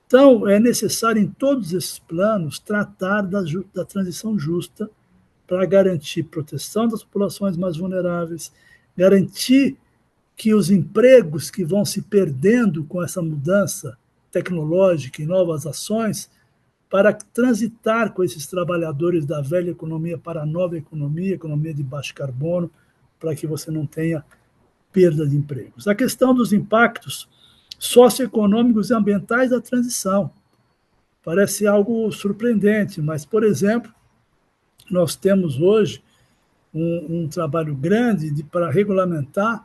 Então, é necessário, em todos esses planos, tratar da transição justa para garantir proteção das populações mais vulneráveis, garantir que os empregos que vão se perdendo com essa mudança tecnológica e novas ações, para transitar com esses trabalhadores da velha economia para a nova economia de baixo carbono, para que você não tenha perda de empregos. A questão dos impactos socioeconômicos e ambientais da transição. Parece algo surpreendente, mas, por exemplo, nós temos hoje um trabalho grande para regulamentar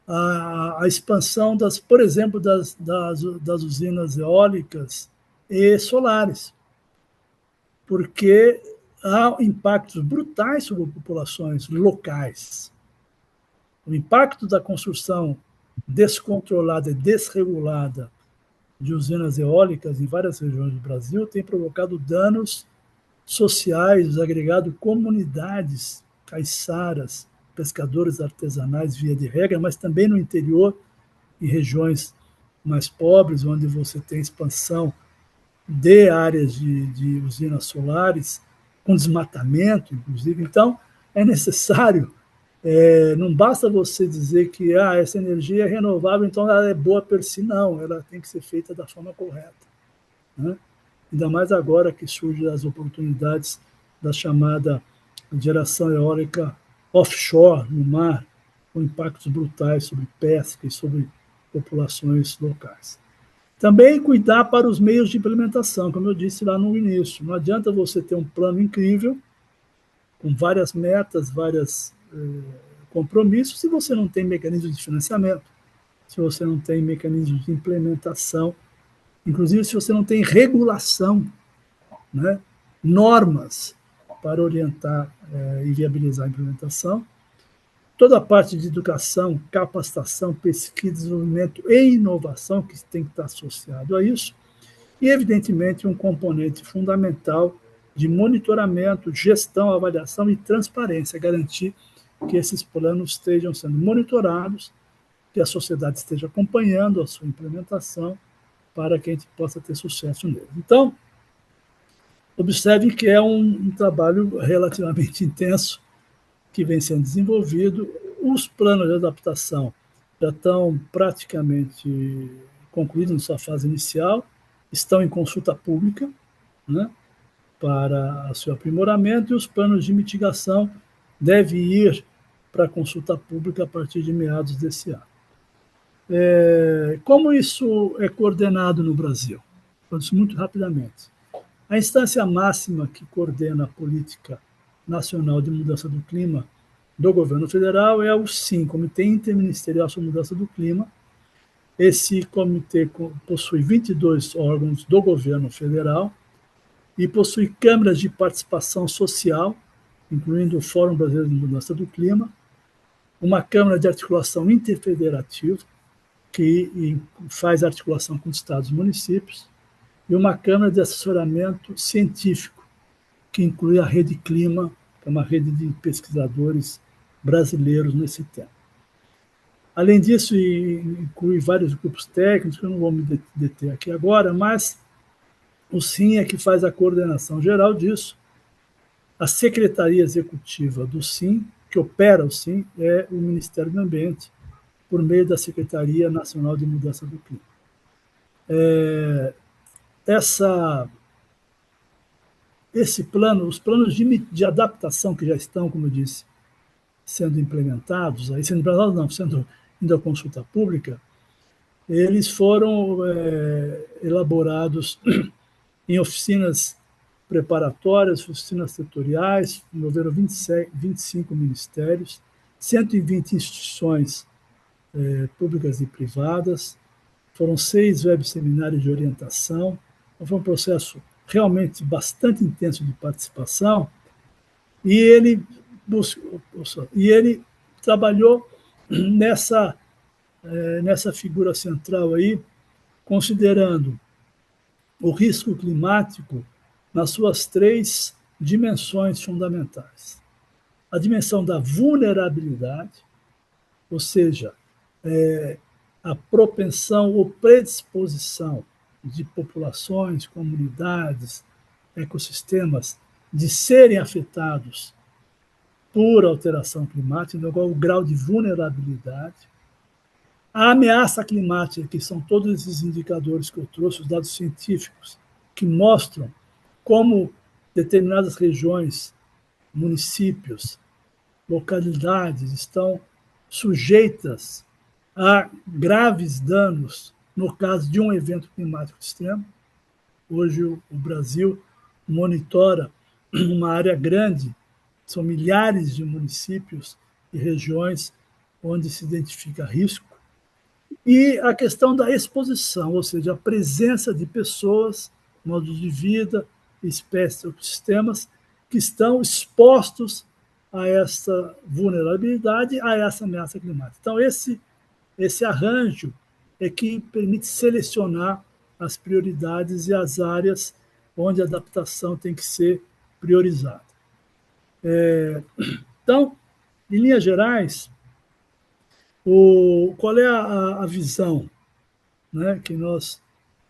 a expansão, por exemplo, das usinas eólicas e solares, porque há impactos brutais sobre populações locais. O impacto da construção descontrolada e desregulada de usinas eólicas em várias regiões do Brasil tem provocado danos sociais, agregado comunidades caiçaras, pescadores artesanais, via de regra, mas também no interior, em regiões mais pobres, onde você tem expansão de áreas de usinas solares, com desmatamento, inclusive. Então, é necessário, não basta você dizer que essa energia é renovável, então ela é boa per si, não, ela tem que ser feita da forma correta, né? Ainda mais agora que surgem as oportunidades da chamada geração eólica offshore, no mar, com impactos brutais sobre pesca e sobre populações locais. Também cuidar para os meios de implementação, como eu disse lá no início. Não adianta você ter um plano incrível, com várias metas, vários compromissos, se você não tem mecanismos de financiamento, se você não tem mecanismos de implementação, inclusive se você não tem regulação, né, normas para orientar e viabilizar a implementação. Toda a parte de educação, capacitação, pesquisa, desenvolvimento e inovação que tem que estar associado a isso. E, evidentemente, um componente fundamental de monitoramento, gestão, avaliação e transparência, garantir que esses planos estejam sendo monitorados, que a sociedade esteja acompanhando a sua implementação, para que a gente possa ter sucesso nele. Então, observe que é um trabalho relativamente intenso que vem sendo desenvolvido. Os planos de adaptação já estão praticamente concluídos na sua fase inicial, estão em consulta pública, né, para o seu aprimoramento, e os planos de mitigação devem ir para a consulta pública a partir de meados desse ano. Como isso é coordenado no Brasil? Vou dizer muito rapidamente. A instância máxima que coordena a política nacional de mudança do clima do governo federal é o CIM, Comitê Interministerial sobre Mudança do Clima. Esse comitê possui 22 órgãos do governo federal e possui câmaras de participação social, incluindo o Fórum Brasileiro de Mudança do Clima, uma câmara de articulação interfederativa, que faz articulação com estados e municípios, e uma câmara de assessoramento científico, que inclui a Rede Clima, que é uma rede de pesquisadores brasileiros nesse tema. Além disso, inclui vários grupos técnicos, que eu não vou me deter aqui agora, mas o SIM é que faz a coordenação geral disso. A Secretaria Executiva do SIM, que opera o SIM, é o Ministério do Ambiente, por meio da Secretaria Nacional de Mudança do Clima. Esse plano, os planos de adaptação que já estão, como eu disse, sendo implementados, sendo indo à consulta pública, eles foram elaborados em oficinas preparatórias, oficinas setoriais, envolveram 25 ministérios, 120 instituições públicas e privadas, foram 6 webseminários de orientação, então foi um processo realmente bastante intenso de participação, e ele trabalhou nessa figura central aí, considerando o risco climático nas suas 3 dimensões fundamentais. A dimensão da vulnerabilidade, ou seja, a propensão ou predisposição de populações, comunidades, ecossistemas de serem afetados por alteração climática, igual o grau de vulnerabilidade. A ameaça climática, que são todos esses indicadores que eu trouxe, os dados científicos, que mostram como determinadas regiões, municípios, localidades estão sujeitas a graves danos no caso de um evento climático extremo. Hoje o Brasil monitora uma área grande, são milhares de municípios e regiões onde se identifica risco. E a questão da exposição, ou seja, a presença de pessoas, modos de vida, espécies, ecossistemas, que estão expostos a essa vulnerabilidade, a essa ameaça climática. Então, esse arranjo é que permite selecionar as prioridades e as áreas onde a adaptação tem que ser priorizada. Então, em linhas gerais, qual é a visão, né, que nós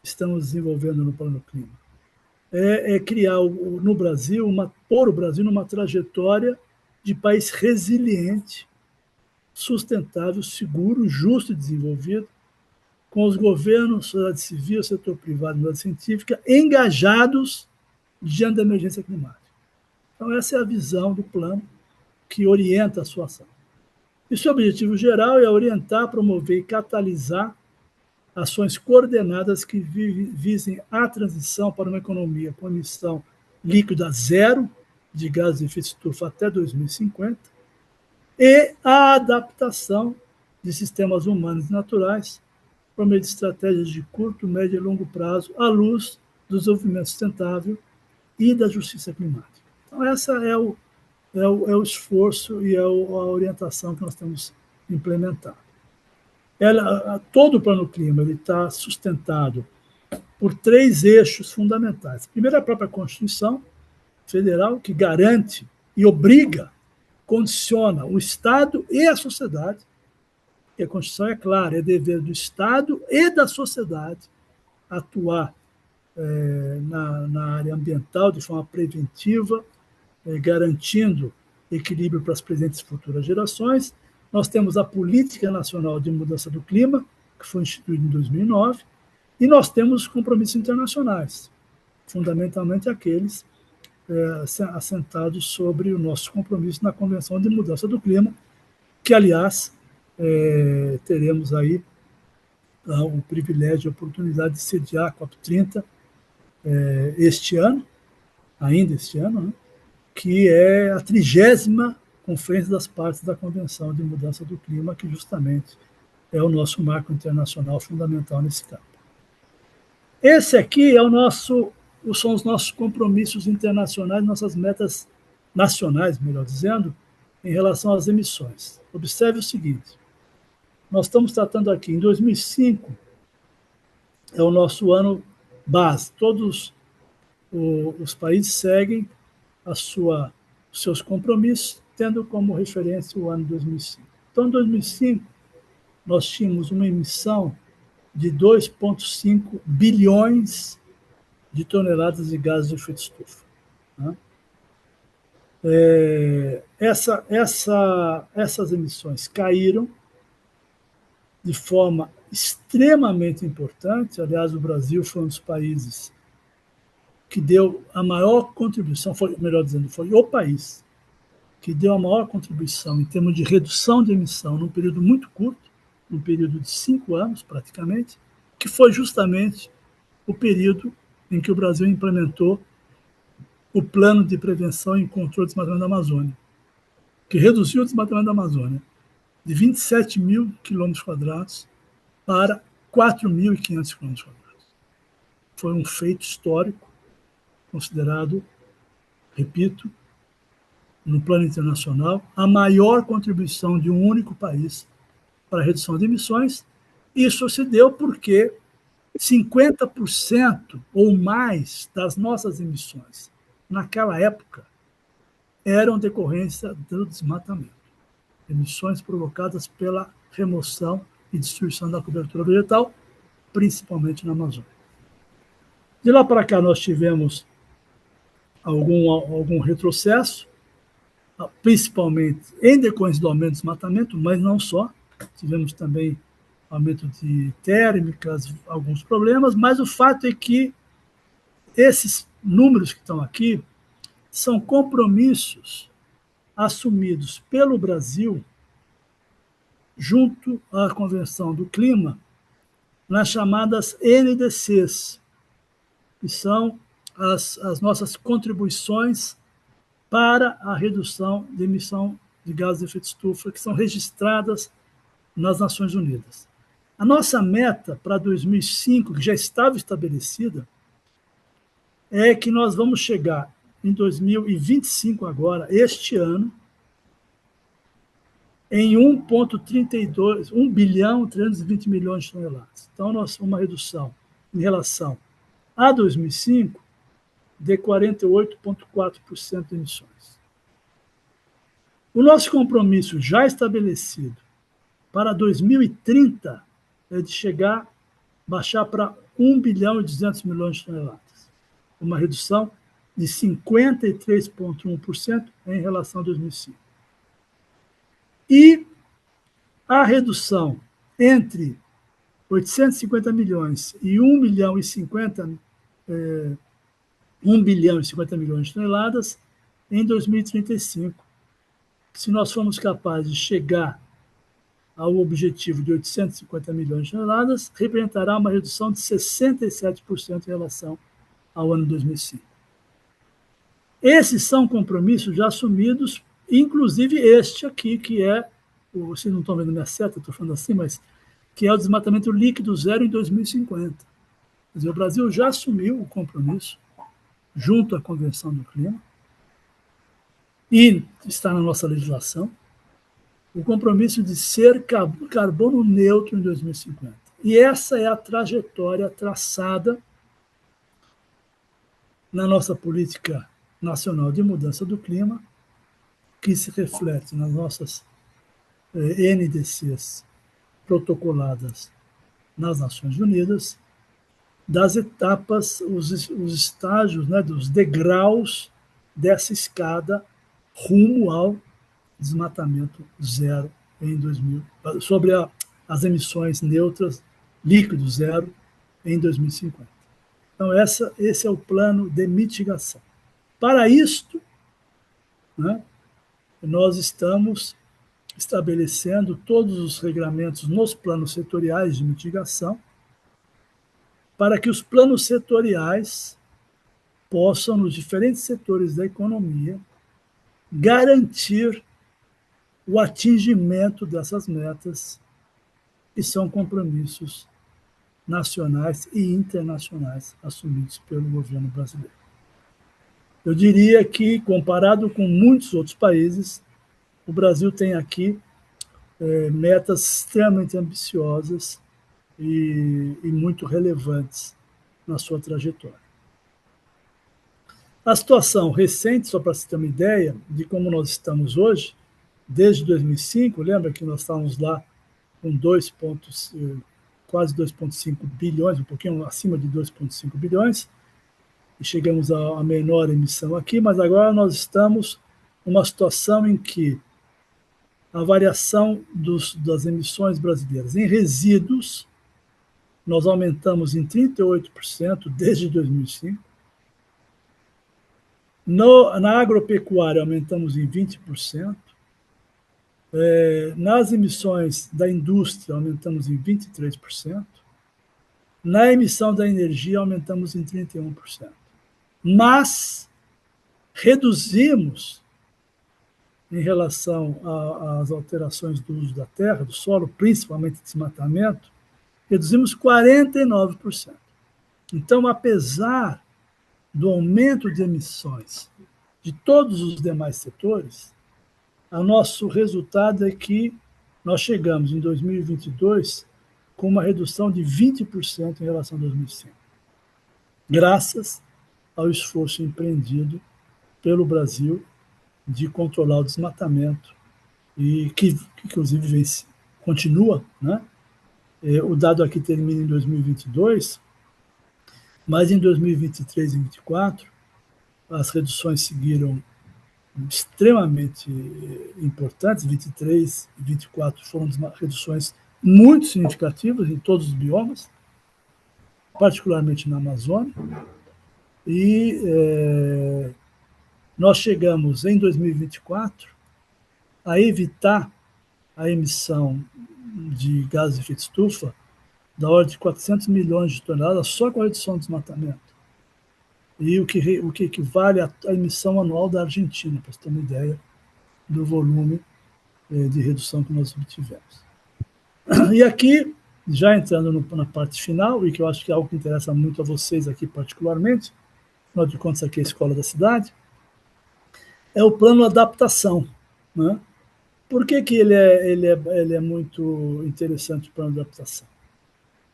estamos desenvolvendo no Plano Clima? criar no Brasil, pôr o Brasil numa trajetória de país resiliente, sustentável, seguro, justo e desenvolvido, com os governos, sociedade civil, setor privado e sociedade científica engajados diante da emergência climática. Então, essa é a visão do plano que orienta a sua ação. E seu objetivo geral é orientar, promover e catalisar ações coordenadas que visem a transição para uma economia com emissão líquida zero de gases de efeito estufa até 2050 e a adaptação de sistemas humanos e naturais por meio de estratégias de curto, médio e longo prazo à luz do desenvolvimento sustentável e da justiça climática. Então, essa é o esforço e a orientação que nós temos implementado. Todo o Plano Clima está sustentado por 3 eixos fundamentais. Primeiro, a própria Constituição Federal, que garante e obriga, condiciona o Estado e a sociedade, e a Constituição é clara, é dever do Estado e da sociedade atuar na área ambiental de forma preventiva, garantindo equilíbrio para as presentes e futuras gerações. Nós temos a Política Nacional de Mudança do Clima, que foi instituída em 2009, e nós temos compromissos internacionais, fundamentalmente aqueles assentados sobre o nosso compromisso na Convenção de Mudança do Clima, que, aliás, teremos aí o privilégio e a oportunidade de sediar a COP30 ainda este ano, né, que é a 30ª Conferência das Partes da Convenção de Mudança do Clima, que justamente é o nosso marco internacional fundamental nesse campo. Esse aqui são os nossos compromissos internacionais, nossas metas nacionais, melhor dizendo, em relação às emissões. Observe o seguinte, nós estamos tratando aqui, em 2005, é o nosso ano base. Todos os países seguem os seus compromissos, tendo como referência o ano 2005. Então, em 2005, nós tínhamos uma emissão de 2,5 bilhões de toneladas de gases de efeito estufa. Né? Essas emissões caíram de forma extremamente importante. Aliás, o Brasil foi um dos países que deu a maior contribuição, foi o país que deu a maior contribuição em termos de redução de emissão num período muito curto, num período de 5 anos, praticamente, que foi justamente o período em que o Brasil implementou o Plano de Prevenção e Controle do Desmatamento da Amazônia, que reduziu o desmatamento da Amazônia de 27 mil quilômetros quadrados para 4.500 quilômetros quadrados. Foi um feito histórico, considerado, repito, no plano internacional, a maior contribuição de um único país para a redução de emissões. Isso se deu porque 50% ou mais das nossas emissões, naquela época, eram decorrência do desmatamento. Emissões provocadas pela remoção e destruição da cobertura vegetal, principalmente na Amazônia. De lá para cá, nós tivemos algum retrocesso, principalmente em decorrência do aumento do desmatamento, mas não só. Tivemos também aumento de térmicas, alguns problemas, mas o fato é que esses números que estão aqui são compromissos assumidos pelo Brasil junto à Convenção do Clima, nas chamadas NDCs, que são as nossas contribuições para a redução de emissão de gases de efeito estufa, que são registradas nas Nações Unidas. A nossa meta para 2005, que já estava estabelecida, é que nós vamos chegar em 2025 agora, este ano, em 1 bilhão 320 milhões de toneladas. Então, nós uma redução em relação a 2005 de 48,4% de emissões. O nosso compromisso já estabelecido para 2030 é de baixar para 1 bilhão e 200 milhões de toneladas. uma redução de 53,1% em relação a 2005. E a redução entre 850 milhões e 1 bilhão e 50 milhões de toneladas em 2035. Se nós formos capazes de chegar ao objetivo de 850 milhões de toneladas, representará uma redução de 67% em relação ao ano 2005. Esses são compromissos já assumidos, inclusive este aqui, que é, vocês não estão vendo minha seta, estou falando assim, mas que é o desmatamento líquido zero em 2050. Quer dizer, o Brasil já assumiu o compromisso junto à Convenção do Clima e está na nossa legislação, o compromisso de ser carbono neutro em 2050. E essa é a trajetória traçada na nossa política nacional de mudança do clima, que se reflete nas nossas NDCs protocoladas nas Nações Unidas, das etapas, os estágios, né, dos degraus dessa escada rumo ao desmatamento zero em 2000, sobre as emissões neutras, líquido zero em 2050. Então, esse é o plano de mitigação. Para isto, né, nós estamos estabelecendo todos os regramentos nos planos setoriais de mitigação, para que os planos setoriais possam, nos diferentes setores da economia, garantir o atingimento dessas metas, que são compromissos nacionais e internacionais assumidos pelo governo brasileiro. Eu diria que, comparado com muitos outros países, o Brasil tem aqui metas extremamente ambiciosas e muito relevantes na sua trajetória. A situação recente, só para você ter uma ideia de como nós estamos hoje, desde 2005, lembra que nós estávamos lá com quase 2,5 bilhões, um pouquinho acima de 2,5 bilhões, e chegamos à menor emissão aqui, mas agora nós estamos numa situação em que a variação das emissões brasileiras em resíduos, nós aumentamos em 38% desde 2005, na agropecuária aumentamos em 20%, nas emissões da indústria aumentamos em 23%, na emissão da energia aumentamos em 31%. Mas reduzimos, em relação às alterações do uso da terra, do solo, principalmente desmatamento, reduzimos 49%. Então, apesar do aumento de emissões de todos os demais setores, o nosso resultado é que nós chegamos em 2022 com uma redução de 20% em relação a 2005, graças ao esforço empreendido pelo Brasil de controlar o desmatamento e que inclusive, continua, né? O dado aqui termina em 2022, mas em 2023 e 2024, as reduções seguiram extremamente importantes. 23 e 24 foram reduções muito significativas em todos os biomas, particularmente na Amazônia, e nós chegamos, em 2024, a evitar a emissão de gases de efeito estufa da ordem de 400 milhões de toneladas só com a redução do desmatamento. E o que equivale à emissão anual da Argentina, para você ter uma ideia do volume de redução que nós obtivemos. E aqui, já entrando na parte final, e que eu acho que é algo que interessa muito a vocês aqui particularmente, afinal de contas aqui é a Escola da Cidade, é o plano adaptação, né? Por que ele é muito interessante, o plano de adaptação?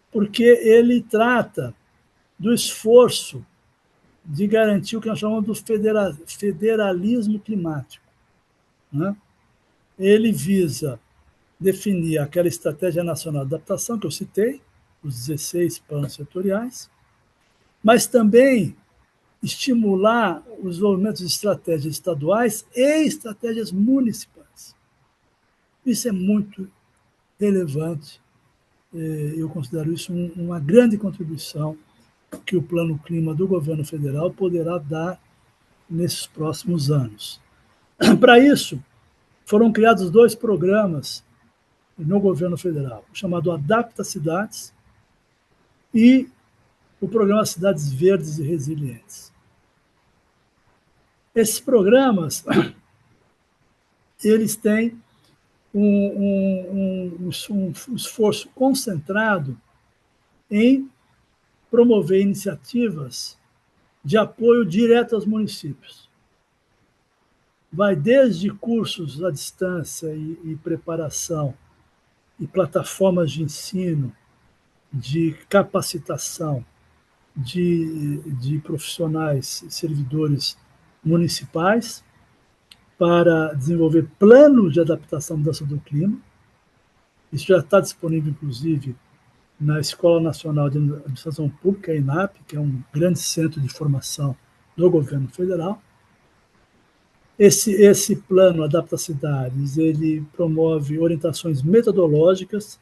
Porque ele trata do esforço de garantir o que nós chamamos do federalismo climático, né? Ele visa definir aquela estratégia nacional de adaptação que eu citei, os 16 planos setoriais, mas também estimular os desenvolvimentos de estratégias estaduais e estratégias municipais. Isso é muito relevante. Eu considero isso uma grande contribuição que o Plano Clima do governo federal poderá dar nesses próximos anos. Para isso, foram criados 2 programas no governo federal, o chamado Adapta Cidades e o programa Cidades Verdes e Resilientes. Esses programas, eles têm um esforço concentrado em promover iniciativas de apoio direto aos municípios. Vai desde cursos à distância e preparação, e plataformas de ensino, de capacitação de profissionais e servidores municipais para desenvolver planos de adaptação à mudança do clima. Isso já está disponível, inclusive, na Escola Nacional de Administração Pública, a ENAP, que é um grande centro de formação do governo federal. Esse plano Adapta Cidades, ele promove orientações metodológicas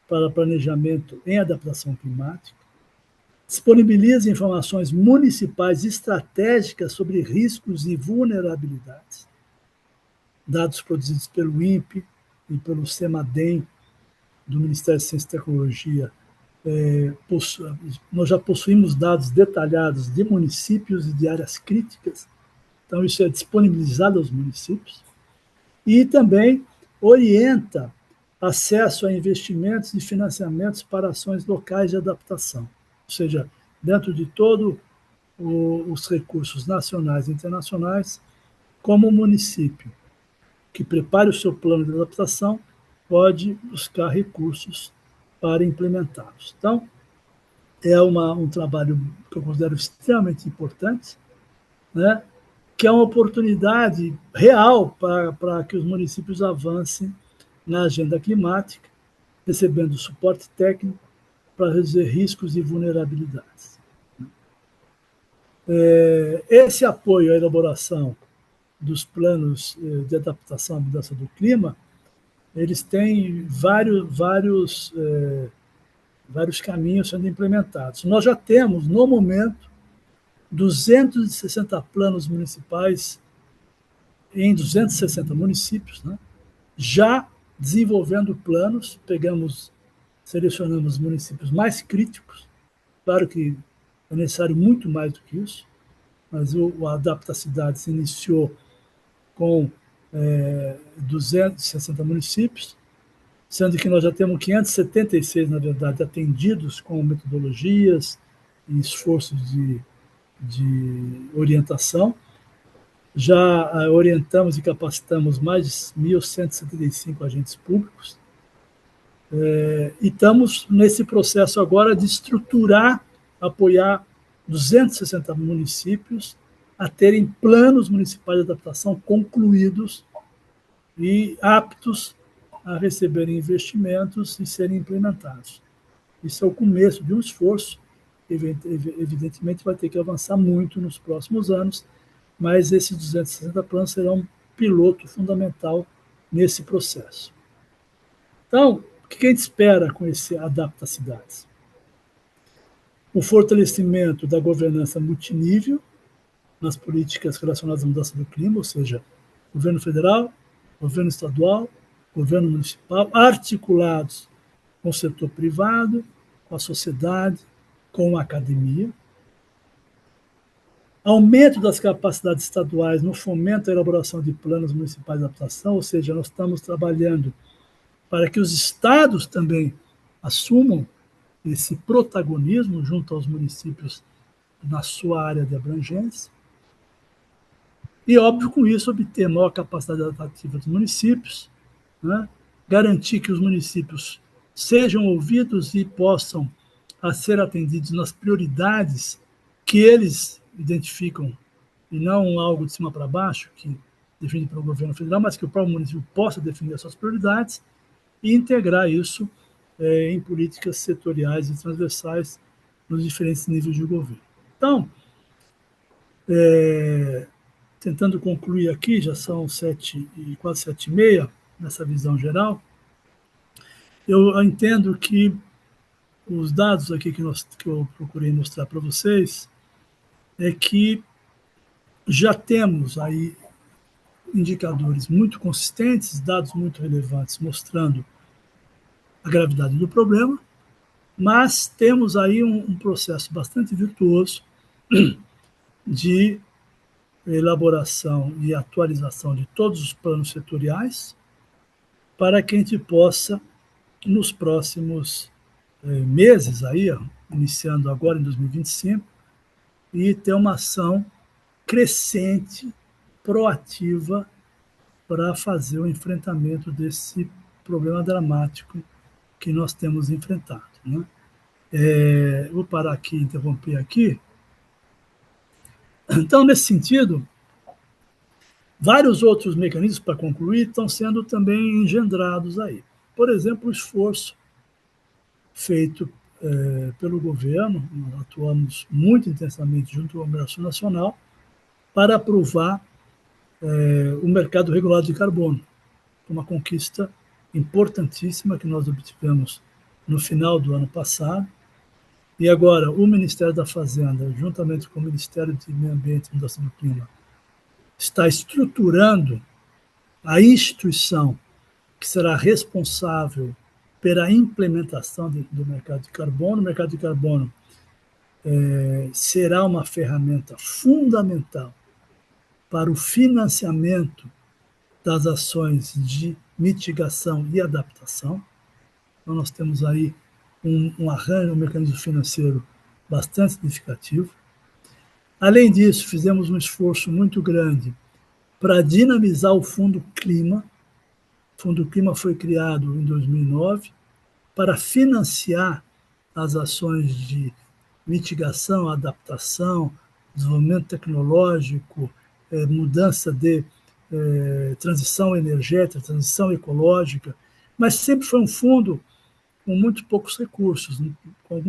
para planejamento em adaptação climática, disponibiliza informações municipais estratégicas sobre riscos e vulnerabilidades, dados produzidos pelo INPE e pelo CEMADEM, do Ministério de Ciência e Tecnologia. Nós já possuímos dados detalhados de municípios e de áreas críticas, então isso é disponibilizado aos municípios, e também orienta acesso a investimentos e financiamentos para ações locais de adaptação, ou seja, dentro de todos os recursos nacionais e internacionais, como o município que prepare o seu plano de adaptação pode buscar recursos para implementá-los. Então, é um trabalho que eu considero extremamente importante, né? Que é uma oportunidade real para que os municípios avancem na agenda climática, recebendo suporte técnico para reduzir riscos e vulnerabilidades. Esse apoio à elaboração dos planos de adaptação à mudança do clima, eles têm vários caminhos sendo implementados. Nós já temos, no momento, 260 planos municipais em 260 municípios, né? Já desenvolvendo planos, selecionamos os municípios mais críticos, claro que é necessário muito mais do que isso, mas o Adapta Cidades se iniciou com 260 municípios, sendo que nós já temos 576, na verdade, atendidos com metodologias e esforços de orientação. Já orientamos e capacitamos mais de 1.175 agentes públicos, e estamos nesse processo agora de estruturar, apoiar 260 municípios a terem planos municipais de adaptação concluídos e aptos a receberem investimentos e serem implementados. Isso é o começo de um esforço, evidentemente vai ter que avançar muito nos próximos anos, mas esses 260 planos serão um piloto fundamental nesse processo. Então, o que a gente espera com esse Adapta Cidades? O fortalecimento da governança multinível nas políticas relacionadas à mudança do clima, ou seja, governo federal, governo estadual, governo municipal, articulados com o setor privado, com a sociedade, com a academia. Aumento das capacidades estaduais no fomento à elaboração de planos municipais de adaptação, ou seja, nós estamos trabalhando para que os estados também assumam esse protagonismo junto aos municípios na sua área de abrangência. E, óbvio, com isso, obter maior capacidade adaptativa dos municípios, né? Garantir que os municípios sejam ouvidos e possam ser atendidos nas prioridades que eles identificam, e não algo de cima para baixo, que define para o governo federal, mas que o próprio município possa definir as suas prioridades e integrar isso em políticas setoriais e transversais nos diferentes níveis de governo. Então, Tentando concluir aqui, já são 7 e quase 7h30, nessa visão geral, eu entendo que os dados aqui que eu procurei mostrar para vocês é que já temos aí indicadores muito consistentes, dados muito relevantes mostrando a gravidade do problema, mas temos aí um processo bastante virtuoso de elaboração e atualização de todos os planos setoriais para que a gente possa, nos próximos meses, aí, iniciando agora em 2025, e ter uma ação crescente, proativa, para fazer o enfrentamento desse problema dramático que nós temos enfrentado. Né? Vou parar aqui, interromper aqui. Então, nesse sentido, vários outros mecanismos, para concluir, estão sendo também engendrados aí. Por exemplo, o esforço feito pelo governo, nós atuamos muito intensamente junto ao Congresso Nacional, para aprovar o mercado regulado de carbono, uma conquista importantíssima que nós obtivemos no final do ano passado. E agora o Ministério da Fazenda, juntamente com o Ministério do Meio Ambiente e Mudança do Clima, está estruturando a instituição que será responsável pela implementação do mercado de carbono. O mercado de carbono será uma ferramenta fundamental para o financiamento das ações de mitigação e adaptação. Então, nós temos aí um arranjo, um mecanismo financeiro bastante significativo. Além disso, fizemos um esforço muito grande para dinamizar o Fundo Clima. O Fundo Clima foi criado em 2009 para financiar as ações de mitigação, adaptação, desenvolvimento tecnológico, mudança de transição energética, transição ecológica, mas sempre foi um fundo com muito poucos recursos, com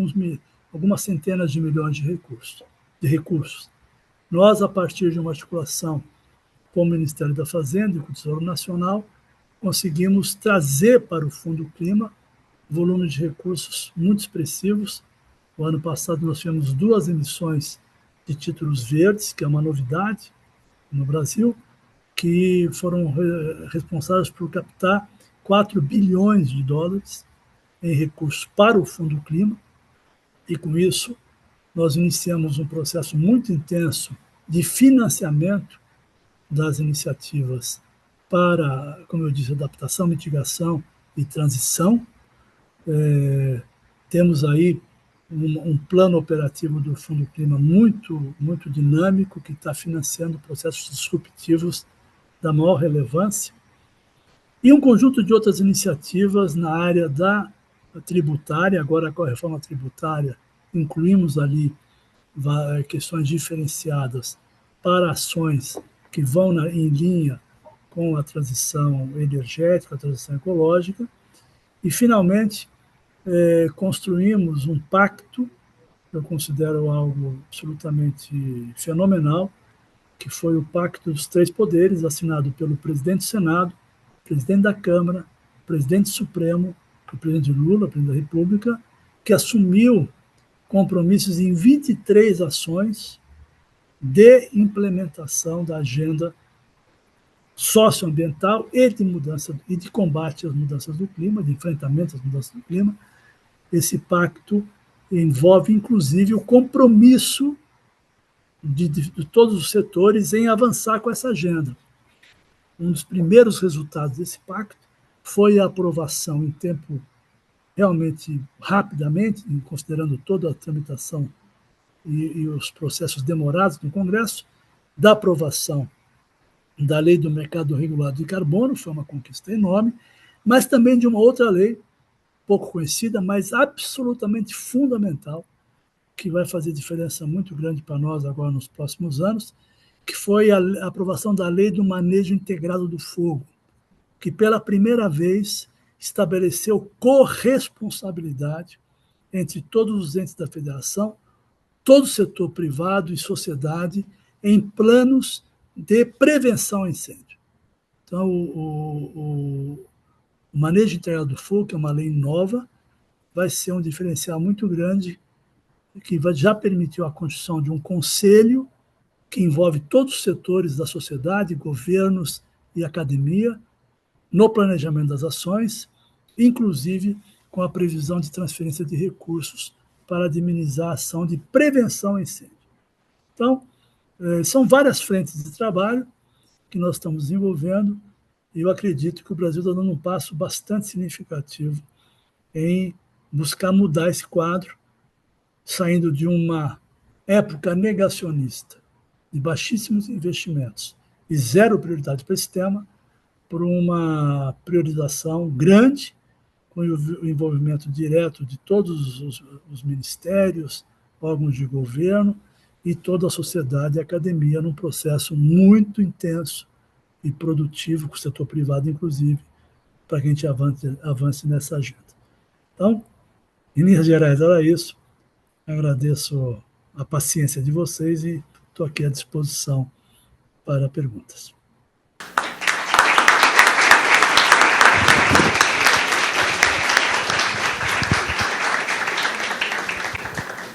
algumas centenas de milhões de recursos. Nós, a partir de uma articulação com o Ministério da Fazenda e com o Tesouro Nacional, conseguimos trazer para o Fundo Clima volumes de recursos muito expressivos. O ano passado nós tivemos 2 emissões de títulos verdes, que é uma novidade no Brasil, que foram responsáveis por captar 4 bilhões de dólares em recursos para o Fundo Clima, e com isso nós iniciamos um processo muito intenso de financiamento das iniciativas para, como eu disse, adaptação, mitigação e transição. Temos aí um plano operativo do Fundo Clima muito, muito dinâmico, que está financiando processos disruptivos da maior relevância, e um conjunto de outras iniciativas na área da tributária. Agora, com a reforma tributária, incluímos ali questões diferenciadas para ações que vão em linha com a transição energética, a transição ecológica, e, finalmente, construímos um pacto, que eu considero algo absolutamente fenomenal, que foi o Pacto dos Três Poderes, assinado pelo presidente do Senado, presidente da Câmara, presidente Supremo, o presidente Lula, presidente da República, que assumiu compromissos em 23 ações de implementação da agenda socioambiental e de mudança e de combate às mudanças do clima, de enfrentamento às mudanças do clima. Esse pacto envolve, inclusive, o compromisso de todos os setores em avançar com essa agenda. Um dos primeiros resultados desse pacto foi a aprovação em tempo realmente rapidamente, considerando toda a tramitação e os processos demorados no Congresso, da aprovação da Lei do Mercado Regulado de Carbono, foi uma conquista enorme, mas também de uma outra lei, pouco conhecida, mas absolutamente fundamental, que vai fazer diferença muito grande para nós agora nos próximos anos, que foi a aprovação da Lei do Manejo Integrado do Fogo, que pela primeira vez estabeleceu corresponsabilidade entre todos os entes da federação, todo o setor privado e sociedade, em planos de prevenção a incêndio. Então, o manejo integrado do fogo, que é uma lei nova, vai ser um diferencial muito grande, que já permitiu a constituição de um conselho que envolve todos os setores da sociedade, governos e academia, no planejamento das ações, inclusive com a previsão de transferência de recursos para amenizar a ação de prevenção a incêndio. Então, são várias frentes de trabalho que nós estamos desenvolvendo, e eu acredito que o Brasil está dando um passo bastante significativo em buscar mudar esse quadro, saindo de uma época negacionista, de baixíssimos investimentos e zero prioridade para esse tema, por uma priorização grande, com o envolvimento direto de todos os ministérios, órgãos de governo e toda a sociedade e a academia, num processo muito intenso e produtivo, com o setor privado, inclusive, para que a gente avance nessa agenda. Então, em linhas gerais, era isso. Agradeço a paciência de vocês e estou aqui à disposição para perguntas.